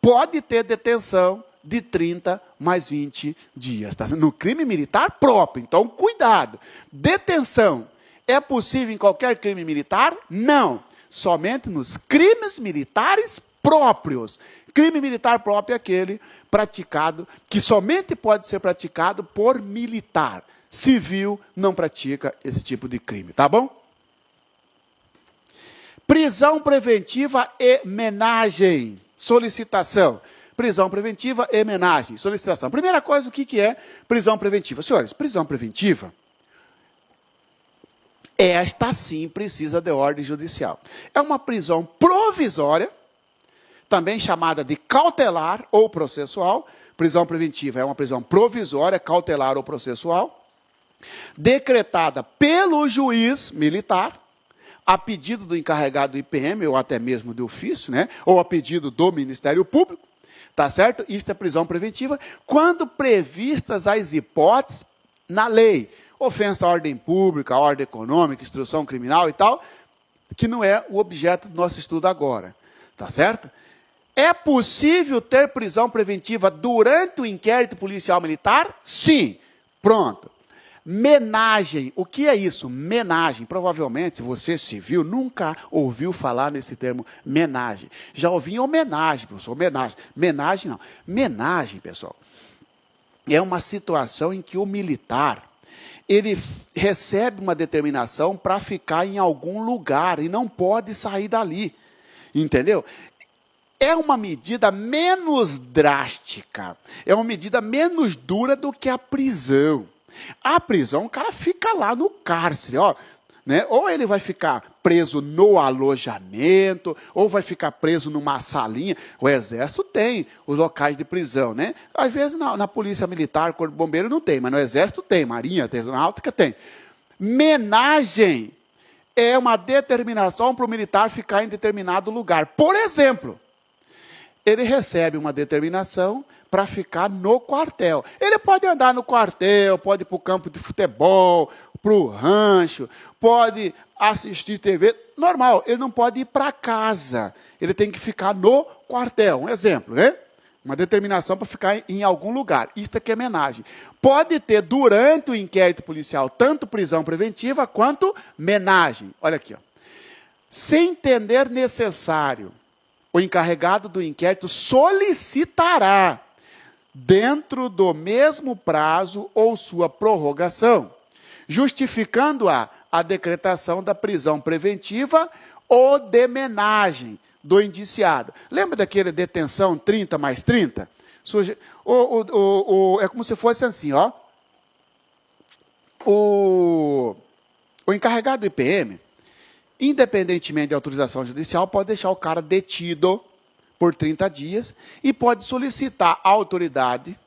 pode ter detenção de 30 mais 20 dias. Tá? No crime militar próprio. Então, cuidado. Detenção é possível em qualquer crime militar? Não. Somente nos crimes militares próprios. Crime militar próprio é aquele praticado, que somente pode ser praticado por militar. Civil não pratica esse tipo de crime, tá bom? Prisão preventiva e menagem. Solicitação. Prisão preventiva e menagem. Solicitação. Primeira coisa, o que é prisão preventiva? Senhores, prisão preventiva, esta sim precisa de ordem judicial. É uma prisão provisória, também chamada de cautelar ou processual. Prisão preventiva é uma prisão provisória, cautelar ou processual, decretada pelo juiz militar, a pedido do encarregado do IPM, ou até mesmo de ofício, né? Ou a pedido do Ministério Público, tá certo? Isto é prisão preventiva, quando previstas as hipóteses na lei. Ofensa à ordem pública, à ordem econômica, instrução criminal e tal, que não é o objeto do nosso estudo agora, tá certo? É possível ter prisão preventiva durante o inquérito policial militar? Sim. Pronto. Menagem. O que é isso? Menagem. Provavelmente, se você civil, nunca ouviu falar nesse termo menagem. Já ouvi homenagem, professor. Homenagem. Menagem não. Menagem, pessoal, é uma situação em que o militar, ele recebe uma determinação para ficar em algum lugar e não pode sair dali. Entendeu? É uma medida menos drástica, é uma medida menos dura do que a prisão. A prisão, o cara fica lá no cárcere, ó, né? Ou ele vai ficar preso no alojamento, ou vai ficar preso numa salinha. O Exército tem os locais de prisão, né? Às vezes na Polícia Militar, Corpo de Bombeiro não tem, mas no Exército tem, Marinha, Aeronáutica tem. Menagem é uma determinação para o militar ficar em determinado lugar. Por exemplo, ele recebe uma determinação para ficar no quartel. Ele pode andar no quartel, pode ir para o campo de futebol, para o rancho, pode assistir TV, normal. Ele não pode ir para casa. Ele tem que ficar no quartel. Um exemplo, né? Uma determinação para ficar em algum lugar. Isto aqui é menagem. Pode ter, durante o inquérito policial, tanto prisão preventiva quanto menagem. Olha aqui, ó. Sem entender necessário, o encarregado do inquérito solicitará, dentro do mesmo prazo ou sua prorrogação, justificando a decretação da prisão preventiva ou de menagem do indiciado. Lembra daquele detenção 30 mais 30? É como se fosse assim, ó. O encarregado do IPM, independentemente de autorização judicial, pode deixar o cara detido por 30 dias e pode solicitar à autoridade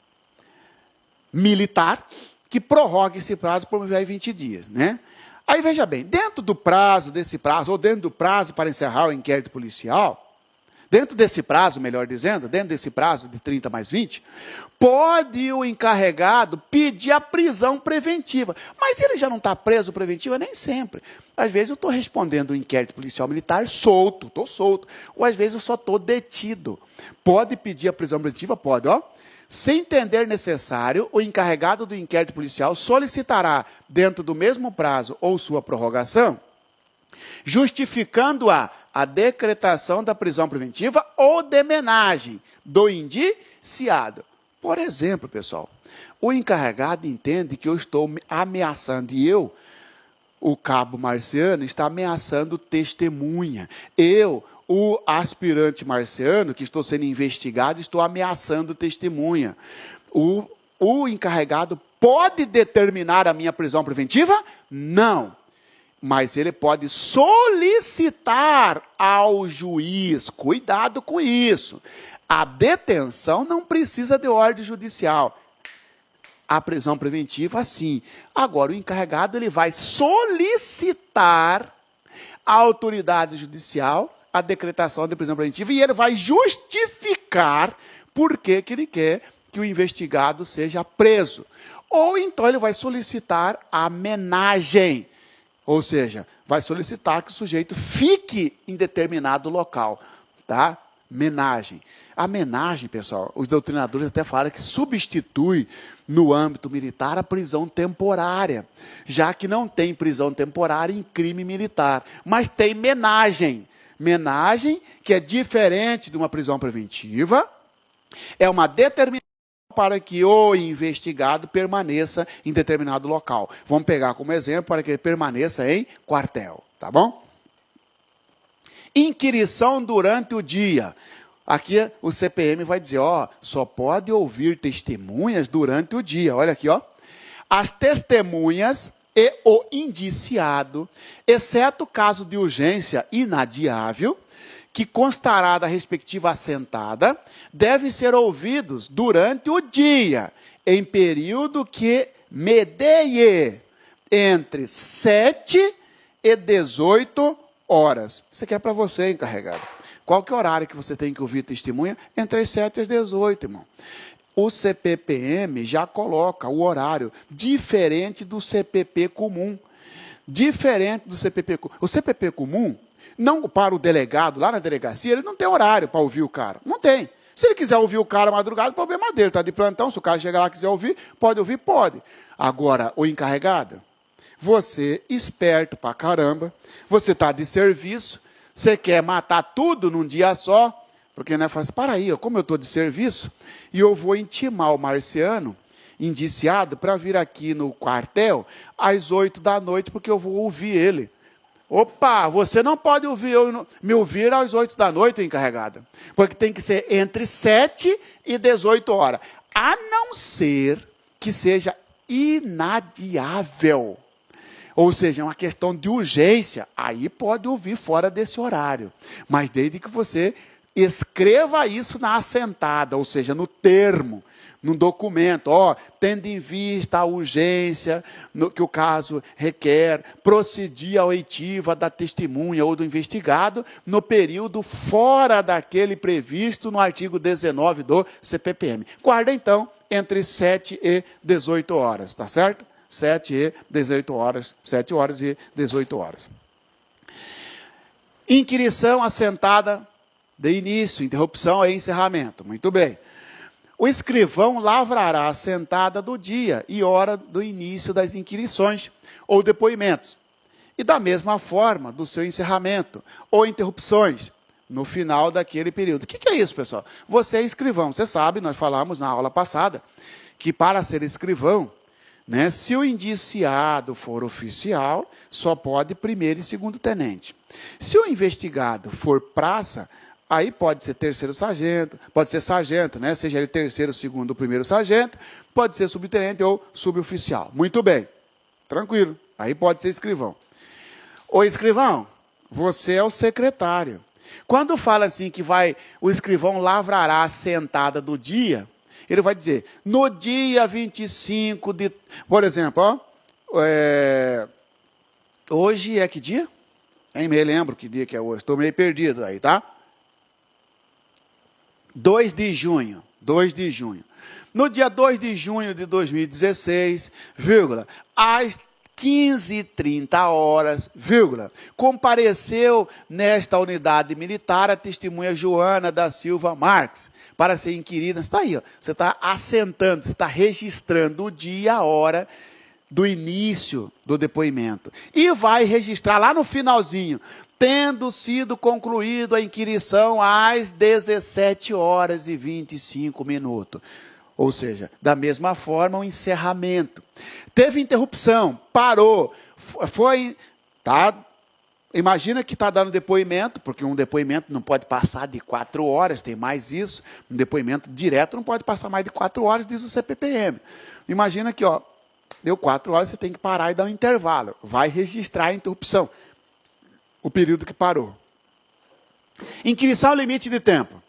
militar que prorrogue esse prazo por mais 20 dias, né? Aí veja bem, dentro do prazo desse prazo, ou dentro do prazo para encerrar o inquérito policial, dentro desse prazo, melhor dizendo, dentro desse prazo de 30 mais 20, pode o encarregado pedir a prisão preventiva. Mas ele já não está preso preventiva? Nem sempre. Às vezes eu estou respondendo o inquérito policial militar solto, estou solto. Ou às vezes eu só estou detido. Pode pedir a prisão preventiva? Pode, ó. Sem entender necessário, o encarregado do inquérito policial solicitará, dentro do mesmo prazo ou sua prorrogação, justificando-a a decretação da prisão preventiva ou de menagem do indiciado. Por exemplo, pessoal, o encarregado entende que eu estou ameaçando, e eu, o cabo Marciano, está ameaçando testemunha. Eu, o aspirante Marciano, que estou sendo investigado, estou ameaçando testemunha. O encarregado pode determinar a minha prisão preventiva? Não. Mas ele pode solicitar ao juiz. Cuidado com isso. A detenção não precisa de ordem judicial. A prisão preventiva, sim. Agora, o encarregado ele vai solicitar à autoridade judicial a decretação de prisão preventiva e ele vai justificar por que ele quer que o investigado seja preso. Ou então ele vai solicitar a menagem, ou seja, vai solicitar que o sujeito fique em determinado local, tá? Menagem. A menagem, pessoal, os doutrinadores até falam que substitui no âmbito militar a prisão temporária, já que não tem prisão temporária em crime militar, mas tem menagem. Menagem, que é diferente de uma prisão preventiva, é uma determinação para que o investigado permaneça em determinado local. Vamos pegar como exemplo para que ele permaneça em quartel, tá bom? Inquirição durante o dia. Aqui o CPM vai dizer, só pode ouvir testemunhas durante o dia. Olha aqui, as testemunhas e o indiciado, exceto caso de urgência inadiável, que constará da respectiva assentada, devem ser ouvidos durante o dia, em período que medeie entre 7 e 18 horas. Isso aqui é para você, encarregado. Qual que é o horário que você tem que ouvir testemunha? Entre as 7 e as 18, irmão. O CPPM já coloca o horário diferente do CPP comum. Diferente do CPP comum. O CPP comum, não para o delegado, lá na delegacia, ele não tem horário para ouvir o cara. Não tem. Se ele quiser ouvir o cara madrugada, o problema dele. Está de plantão, se o cara chegar lá e quiser ouvir, pode. Agora, o encarregado, você, esperto pra caramba, você está de serviço, você quer matar tudo num dia só, porque, né, fala assim, para aí, como eu estou de serviço, e eu vou intimar o Marciano, indiciado, para vir aqui no quartel às 8 da noite, porque eu vou ouvir ele. Opa, você não pode me ouvir às 8 da noite, encarregada, porque tem que ser entre 7 e 18 horas, a não ser que seja inadiável. Ou seja, é uma questão de urgência, aí pode ouvir fora desse horário. Mas desde que você escreva isso na assentada, ou seja, no termo, no documento, tendo em vista a urgência que o caso requer, procedir a oitiva da testemunha ou do investigado no período fora daquele previsto no artigo 19 do CPPM. Guarda então entre 7 e 18 horas, tá certo? 7 e 18 horas, 7 horas e 18 horas. Inquirição assentada de início, interrupção e encerramento. Muito bem. O escrivão lavrará a assentada do dia e hora do início das inquirições ou depoimentos. E da mesma forma, do seu encerramento ou interrupções no final daquele período. O que é isso, pessoal? Você é escrivão. Você sabe, nós falamos na aula passada, que para ser escrivão, né, se o indiciado for oficial, só pode primeiro e segundo tenente. Se o investigado for praça, aí pode ser terceiro sargento, pode ser sargento, né? Seja ele terceiro, segundo ou primeiro sargento, pode ser subtenente ou suboficial. Muito bem, tranquilo, aí pode ser escrivão. Ô escrivão, você é o secretário. Quando fala assim que o escrivão lavrará a sentada do dia, ele vai dizer, no dia 25 de... Por exemplo, hoje é que dia? Nem me lembro que dia que é hoje, estou meio perdido aí, tá? 2 de junho. No dia 2 de junho de 2016, às 15h30, compareceu nesta unidade militar a testemunha Joana da Silva Marques, para ser inquirida. Está aí, você está assentando, você está registrando o dia e a hora do início do depoimento. E vai registrar lá no finalzinho tendo sido concluído a inquirição às 17 horas e 25 minutos. Ou seja, da mesma forma, o encerramento. Teve interrupção, parou, imagina que está dando depoimento, porque um depoimento não pode passar de 4 horas, tem mais isso. Um depoimento direto não pode passar mais de 4 horas, diz o CPPM. Imagina que, deu 4 horas, você tem que parar e dar um intervalo. Vai registrar a interrupção, o período que parou. Inquirição limite de tempo.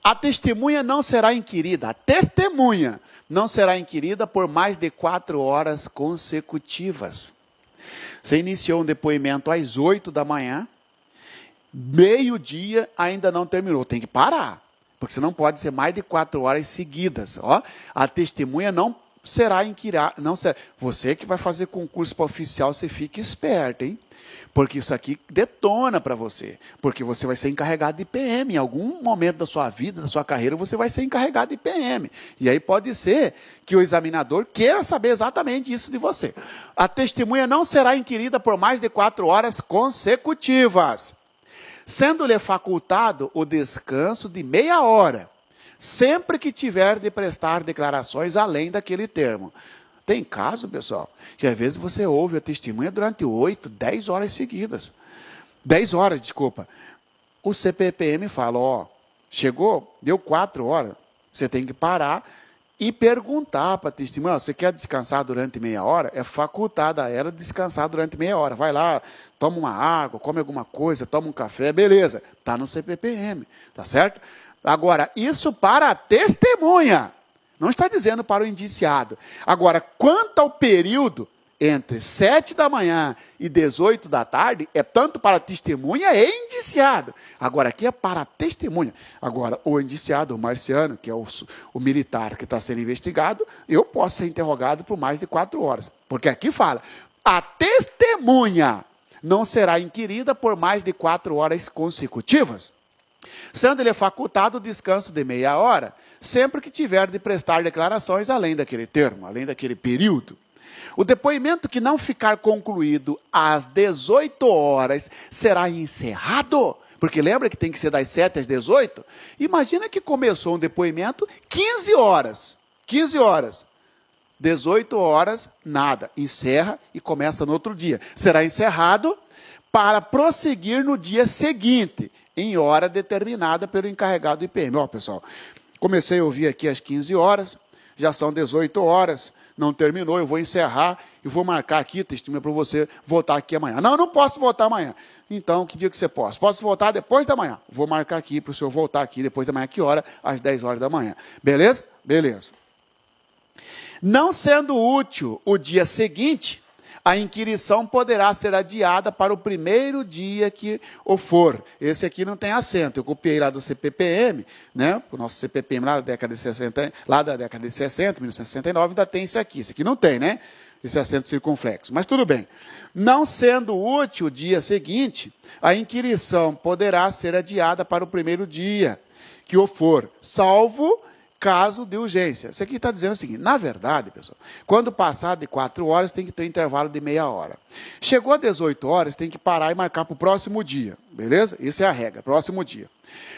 A testemunha não será inquirida. A testemunha não será inquirida por mais de 4 horas consecutivas. Você iniciou um depoimento às 8 da manhã, meio-dia ainda não terminou. Tem que parar, porque você não pode ser mais de 4 horas seguidas. A testemunha não será inquirida. Você que vai fazer concurso para oficial, você fica esperto, hein? Porque isso aqui detona para você. Porque você vai ser encarregado de PM. Em algum momento da sua vida, da sua carreira, você vai ser encarregado de PM. E aí pode ser que o examinador queira saber exatamente isso de você. A testemunha não será inquirida por mais de 4 horas consecutivas, sendo-lhe facultado o descanso de meia hora, sempre que tiver de prestar declarações além daquele termo. Tem caso, pessoal, que às vezes você ouve a testemunha durante 8, 10 horas seguidas. 10 horas, desculpa. O CPPM fala, chegou, deu 4 horas, você tem que parar e perguntar para a testemunha, você quer descansar durante meia hora? É facultada a ela descansar durante meia hora. Vai lá, toma uma água, come alguma coisa, toma um café, beleza. Está no CPPM, tá certo? Agora, isso para a testemunha. Não está dizendo para o indiciado. Agora, quanto ao período entre 7 da manhã e 18 da tarde, é tanto para testemunha e indiciado. Agora, aqui é para testemunha. Agora, o indiciado, o marciano, que é o militar que está sendo investigado, eu posso ser interrogado por mais de 4 horas. Porque aqui fala, a testemunha não será inquirida por mais de 4 horas consecutivas, sendo-lhe facultado o descanso de meia hora, sempre que tiver de prestar declarações além daquele termo, além daquele período. O depoimento que não ficar concluído às 18 horas será encerrado, porque lembra que tem que ser das 7 às 18? Imagina que começou um depoimento 15 horas. 15 horas. 18 horas, nada. Encerra e começa no outro dia. Será encerrado para prosseguir no dia seguinte, em hora determinada pelo encarregado do IPM. Pessoal, comecei a ouvir aqui às 15 horas, já são 18 horas, não terminou, eu vou encerrar e vou marcar aqui, testemunha, para você voltar aqui amanhã. Não posso voltar amanhã. Então, que dia que você possa? Posso voltar depois da manhã. Vou marcar aqui para o senhor voltar aqui depois da manhã. Que hora? Às 10 horas da manhã. Beleza? Beleza. Não sendo útil o dia seguinte, a inquirição poderá ser adiada para o primeiro dia que o for. Esse aqui não tem acento. Eu copiei lá do CPPM, né? O nosso CPPM lá da década de 60, 1969, ainda tem isso aqui. Esse aqui não tem, né? Esse acento circunflexo. Mas tudo bem. Não sendo útil o dia seguinte, a inquirição poderá ser adiada para o primeiro dia que o for, salvo caso de urgência. Isso aqui está dizendo o seguinte, na verdade, pessoal, quando passar de 4 horas, tem que ter um intervalo de meia hora. Chegou a 18 horas, tem que parar e marcar para o próximo dia, beleza? Isso é a regra, próximo dia.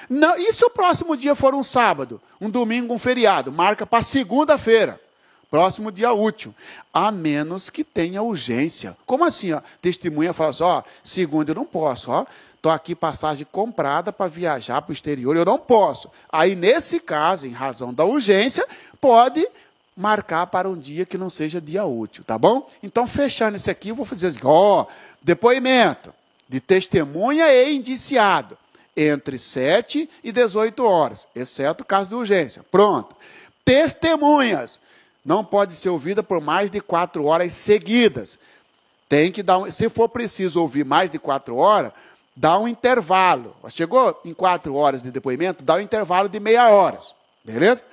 Não, e se o próximo dia for um sábado, um domingo, um feriado? Marca para segunda-feira, próximo dia útil, a menos que tenha urgência. Como assim? Testemunha fala assim, segunda eu não posso, estou aqui passagem comprada para viajar para o exterior, eu não posso. Aí, nesse caso, em razão da urgência, pode marcar para um dia que não seja dia útil, tá bom? Então, fechando esse aqui, eu vou dizer assim, depoimento de testemunha e indiciado, entre 7 e 18 horas, exceto caso de urgência. Pronto. Testemunhas não pode ser ouvida por mais de 4 horas seguidas. Tem que dar, se for preciso ouvir mais de 4 horas, dá um intervalo. Chegou em 4 horas de depoimento, dá um intervalo de meia hora. Beleza?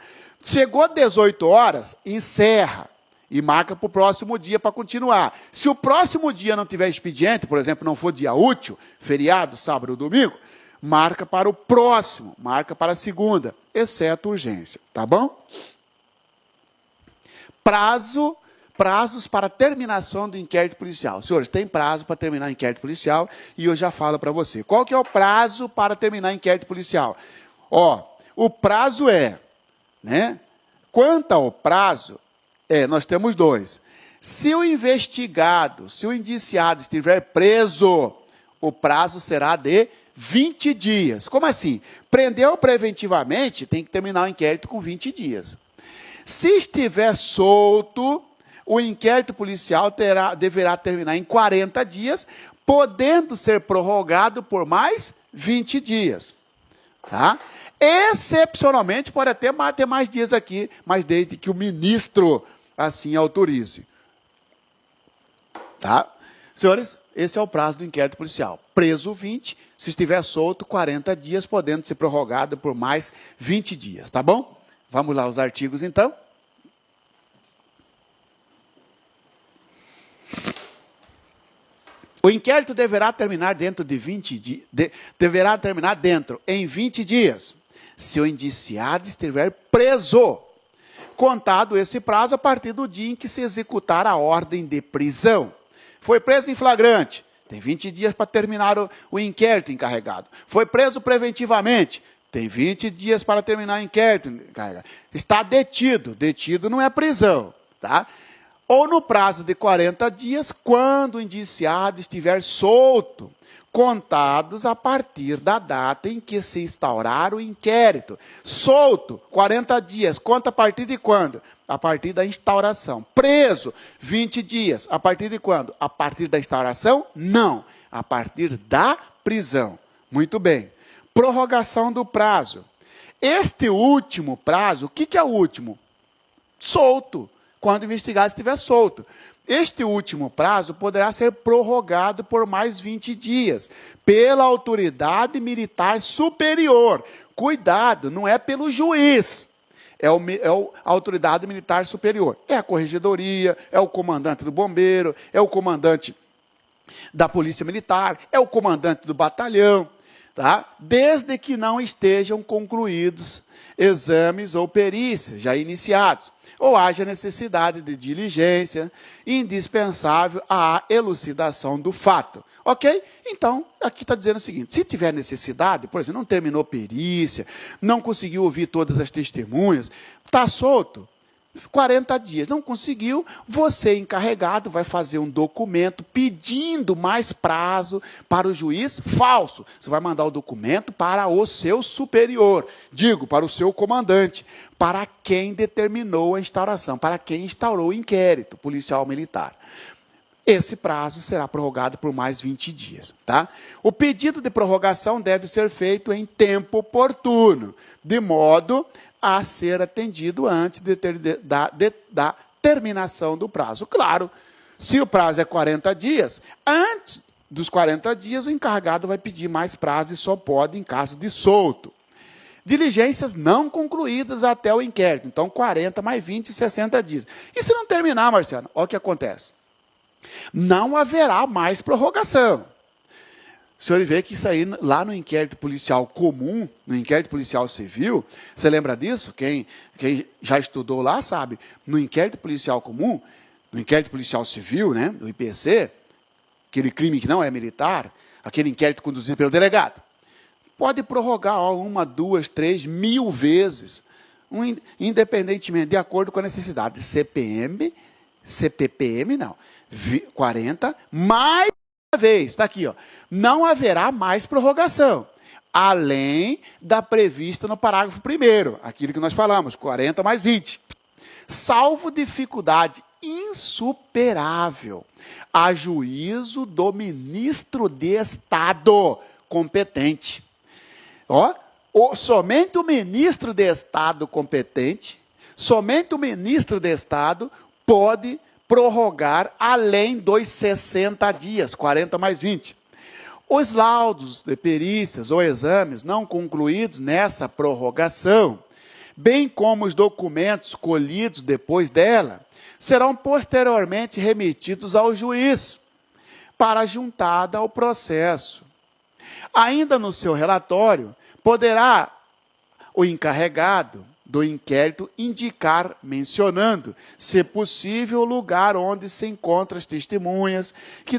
Chegou a 18 horas, encerra e marca para o próximo dia para continuar. Se o próximo dia não tiver expediente, por exemplo, não for dia útil, feriado, sábado ou domingo, marca para o próximo, marca para a segunda, exceto urgência. Tá bom? Prazo Prazos para terminação do inquérito policial. Senhores, tem prazo para terminar o inquérito policial e eu já falo para você. Qual que é o prazo para terminar o inquérito policial? O prazo né? Quanto ao prazo, nós temos dois. Se o investigado, se o indiciado estiver preso, o prazo será de 20 dias. Como assim? Prendeu preventivamente, tem que terminar o inquérito com 20 dias. Se estiver solto, o inquérito policial deverá terminar em 40 dias, podendo ser prorrogado por mais 20 dias. Tá? Excepcionalmente, pode até ter mais dias aqui, mas desde que o ministro assim autorize. Tá? Senhores, esse é o prazo do inquérito policial. Preso 20, se estiver solto, 40 dias, podendo ser prorrogado por mais 20 dias. Tá bom? Vamos lá os artigos, então. O inquérito deverá terminar em 20 dias, se o indiciado estiver preso, contado esse prazo a partir do dia em que se executar a ordem de prisão. Foi preso em flagrante, tem 20 dias para terminar o inquérito encarregado. Foi preso preventivamente, tem 20 dias para terminar o inquérito encarregado. Está detido não é prisão, tá? Ou no prazo de 40 dias, quando o indiciado estiver solto, contados a partir da data em que se instaurar o inquérito. Solto, 40 dias, conta a partir de quando? A partir da instauração. Preso, 20 dias, a partir de quando? A partir da instauração? Não, a partir da prisão. Muito bem. Prorrogação do prazo. Este último prazo, o que é o último? Solto. Quando o investigado estiver solto. Este último prazo poderá ser prorrogado por mais 20 dias, pela autoridade militar superior. Cuidado, não é pelo juiz, a autoridade militar superior. É a corregedoria, é o comandante do bombeiro, é o comandante da polícia militar, é o comandante do batalhão, tá? Desde que não estejam concluídos exames ou perícias já iniciados, ou haja necessidade de diligência indispensável à elucidação do fato. Ok? Então, aqui está dizendo o seguinte, se tiver necessidade, por exemplo, não terminou perícia, não conseguiu ouvir todas as testemunhas, está solto, 40 dias, não conseguiu, você encarregado vai fazer um documento pedindo mais prazo para o juiz falso. Você vai mandar o documento para o seu superior, para o seu comandante, para quem determinou a instauração, para quem instaurou o inquérito policial militar. Esse prazo será prorrogado por mais 20 dias. Tá? O pedido de prorrogação deve ser feito em tempo oportuno, de modo a ser atendido antes da terminação do prazo. Claro, se o prazo é 40 dias, antes dos 40 dias o encarregado vai pedir mais prazo e só pode em caso de solto. Diligências não concluídas até o inquérito. Então, 40 mais 20, 60 dias. E se não terminar, Marciano? Olha o que acontece. Não haverá mais prorrogação. O senhor vê que isso aí, lá no inquérito policial comum, no inquérito policial civil, você lembra disso? Quem já estudou lá sabe. No inquérito policial comum, no inquérito policial civil, né, do IPC, aquele crime que não é militar, aquele inquérito conduzido pelo delegado, pode prorrogar 1, 2, 3, 1000 vezes, independentemente, de acordo com a necessidade. CPPM não, 40, mais uma vez, está aqui, não haverá mais prorrogação, além da prevista no parágrafo 1º, aquilo que nós falamos, 40 mais 20, salvo dificuldade insuperável, a juízo do ministro de Estado competente. Somente o ministro de Estado competente, somente o ministro de Estado pode prorrogar além dos 60 dias, 40 mais 20. Os laudos de perícias ou exames não concluídos nessa prorrogação, bem como os documentos colhidos depois dela, serão posteriormente remetidos ao juiz para juntada ao processo. Ainda no seu relatório, poderá o encarregado do inquérito indicar, mencionando, se possível, o lugar onde se encontram as testemunhas que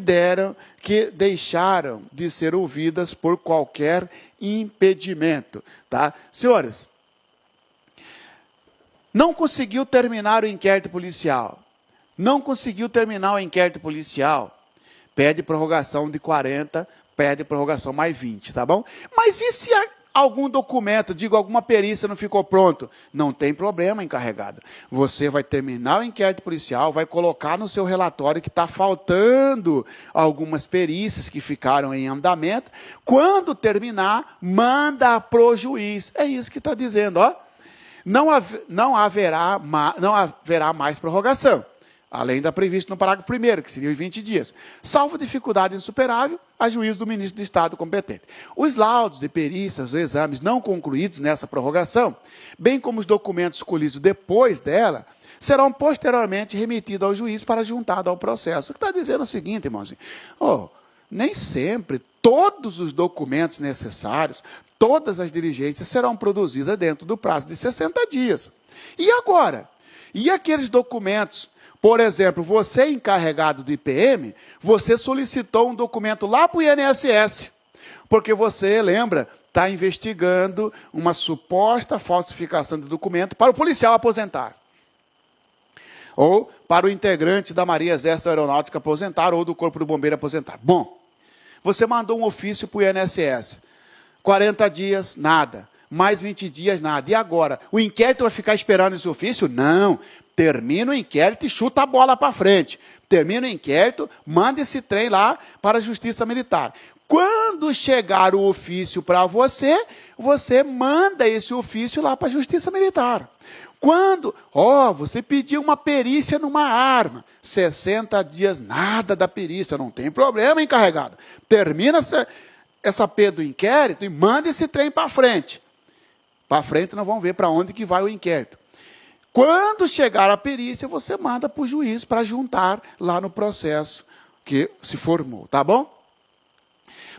deixaram de ser ouvidas por qualquer impedimento. Tá? Senhores, não conseguiu terminar o inquérito policial. Não conseguiu terminar o inquérito policial. Pede prorrogação de 40, pede prorrogação mais 20, tá bom? Mas e se algum documento, alguma perícia não ficou pronto? Não tem problema, encarregado. Você vai terminar o inquérito policial, vai colocar no seu relatório que está faltando algumas perícias que ficaram em andamento. Quando terminar, manda para o juiz. É isso que está dizendo, ó. Não haverá mais prorrogação, além da prevista no parágrafo 1º, que seriam 20 dias, salvo dificuldade insuperável, a juízo do ministro do Estado competente. Os laudos de perícias ou exames não concluídos nessa prorrogação, bem como os documentos colhidos depois dela, serão posteriormente remetidos ao juiz para juntado ao processo. O que está dizendo é o seguinte, irmãozinho, nem sempre todos os documentos necessários, todas as diligências serão produzidas dentro do prazo de 60 dias. E agora? E aqueles documentos? Por exemplo, você encarregado do IPM, você solicitou um documento lá para o INSS, porque você, lembra, está investigando uma suposta falsificação de documento para o policial aposentar. Ou para o integrante da Marinha Exército Aeronáutica aposentar, ou do Corpo do Bombeiro aposentar. Bom, você mandou um ofício para o INSS. 40 dias, nada. Mais 20 dias, nada. E agora? O inquérito vai ficar esperando esse ofício? Não. Termina o inquérito e chuta a bola para frente. Termina o inquérito, manda esse trem lá para a Justiça Militar. Quando chegar o ofício para você, você manda esse ofício lá para a Justiça Militar. Quando, você pediu uma perícia numa arma, 60 dias, nada da perícia, não tem problema, encarregado. Termina essa P do inquérito e manda esse trem para frente. Para frente nós vamos ver para onde que vai o inquérito. Quando chegar a perícia, você manda para o juiz para juntar lá no processo que se formou, tá bom?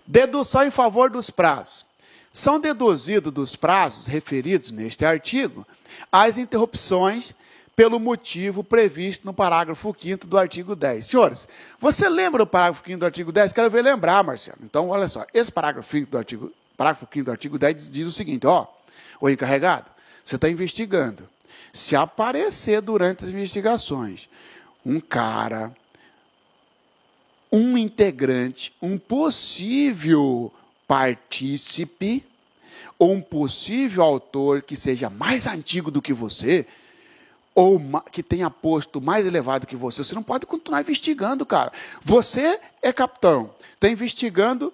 Dedução em favor dos prazos. São deduzidos dos prazos referidos neste artigo as interrupções pelo motivo previsto no parágrafo 5º do artigo 10. Senhores, você lembra do parágrafo 5º do artigo 10? Quero ver lembrar, Marcelo. Então, olha só, esse parágrafo 5º do artigo 10 diz o seguinte, o encarregado, você está investigando. Se aparecer durante as investigações um cara, um integrante, um possível partícipe, ou um possível autor que seja mais antigo do que você, ou que tenha posto mais elevado que você não pode continuar investigando, cara. Você é capitão, está investigando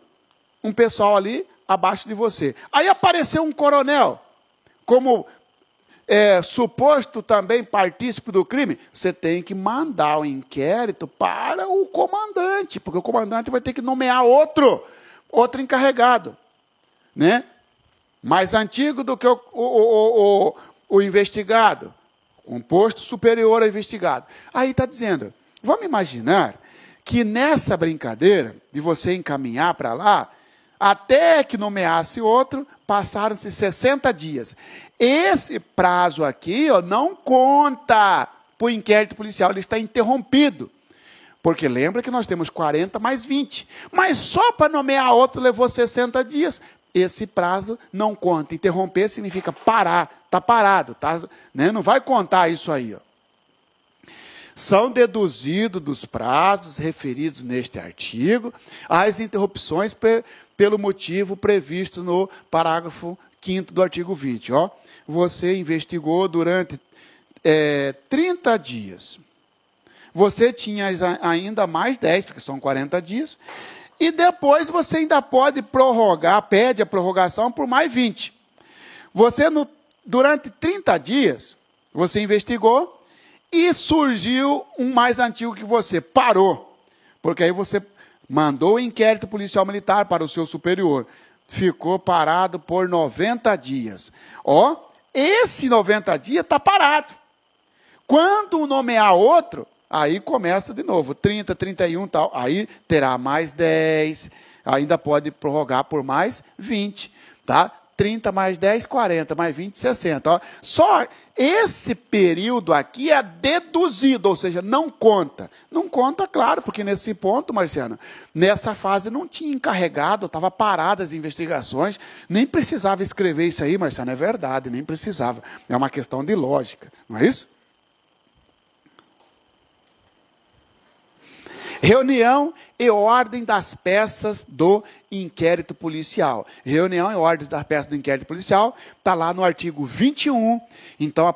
um pessoal ali abaixo de você. Aí apareceu um coronel, como suposto também partícipe do crime, você tem que mandar o inquérito para o comandante, porque o comandante vai ter que nomear outro encarregado, né? Mais antigo do que o investigado, um posto superior ao investigado. Aí está dizendo, vamos imaginar que nessa brincadeira de você encaminhar para lá, até que nomeasse outro, passaram-se 60 dias. Esse prazo aqui não conta para o inquérito policial, ele está interrompido. Porque lembra que nós temos 40 mais 20. Mas só para nomear outro levou 60 dias. Esse prazo não conta. Interromper significa parar, está parado, né? Não vai contar isso aí. São deduzidos dos prazos referidos neste artigo as interrupções pelo motivo previsto no parágrafo 5º do artigo 20. Você investigou durante 30 dias. Você tinha ainda mais 10, porque são 40 dias. E depois você ainda pode prorrogar, pede a prorrogação por mais 20. Você, durante 30 dias, você investigou e surgiu um mais antigo que você. Parou. Porque aí você mandou o inquérito policial militar para o seu superior. Ficou parado por 90 dias. Esse 90 dias está parado. Quando nomear outro, aí começa de novo, 30, 31 tal. Aí terá mais 10, ainda pode prorrogar por mais 20. Tá? 30 mais 10, 40, mais 20, 60. Ó. Só esse período aqui é deduzido, ou seja, não conta. Não conta, claro, porque nesse ponto, Marciano, nessa fase não tinha encarregado, estava parada as investigações, nem precisava escrever isso aí, Marciano, é verdade, nem precisava. É uma questão de lógica, não é isso? Reunião e ordem das peças do inquérito policial. Reunião e ordem das peças do inquérito policial está lá no artigo 21. Então,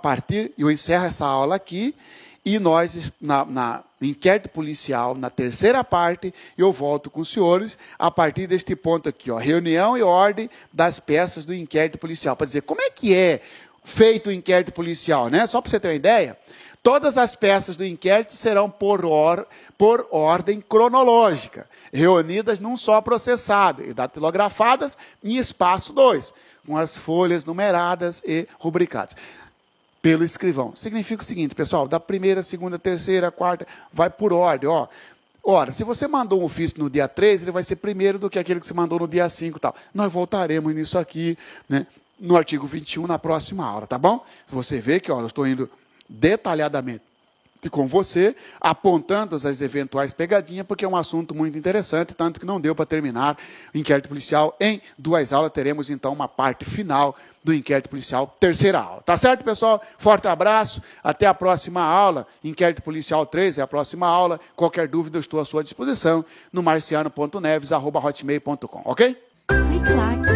eu encerro essa aula aqui e nós, na inquérito policial, na terceira parte, eu volto com os senhores a partir deste ponto aqui. Ó, reunião e ordem das peças do inquérito policial. Para dizer, como é que é feito o inquérito policial, né? Só para você ter uma ideia. Todas as peças do inquérito serão por ordem cronológica, reunidas num só processado e datilografadas em espaço 2, com as folhas numeradas e rubricadas pelo escrivão. Significa o seguinte, pessoal, da primeira, segunda, terceira, quarta, vai por ordem, ó. Ora, se você mandou um ofício no dia 3, ele vai ser primeiro do que aquele que você mandou no dia 5 e tal. Nós voltaremos nisso aqui, né, no artigo 21, na próxima aula, tá bom? Você vê que, ó, eu estou indo detalhadamente com você, apontando as eventuais pegadinhas, porque é um assunto muito interessante, tanto que não deu para terminar o inquérito policial em 2 aulas. Teremos, então, uma parte final do inquérito policial, terceira aula. Tá certo, pessoal? Forte abraço, até a próxima aula. Inquérito policial 3 é a próxima aula. Qualquer dúvida, eu estou à sua disposição no marciano.neves@hotmail.com, ok? Clique like.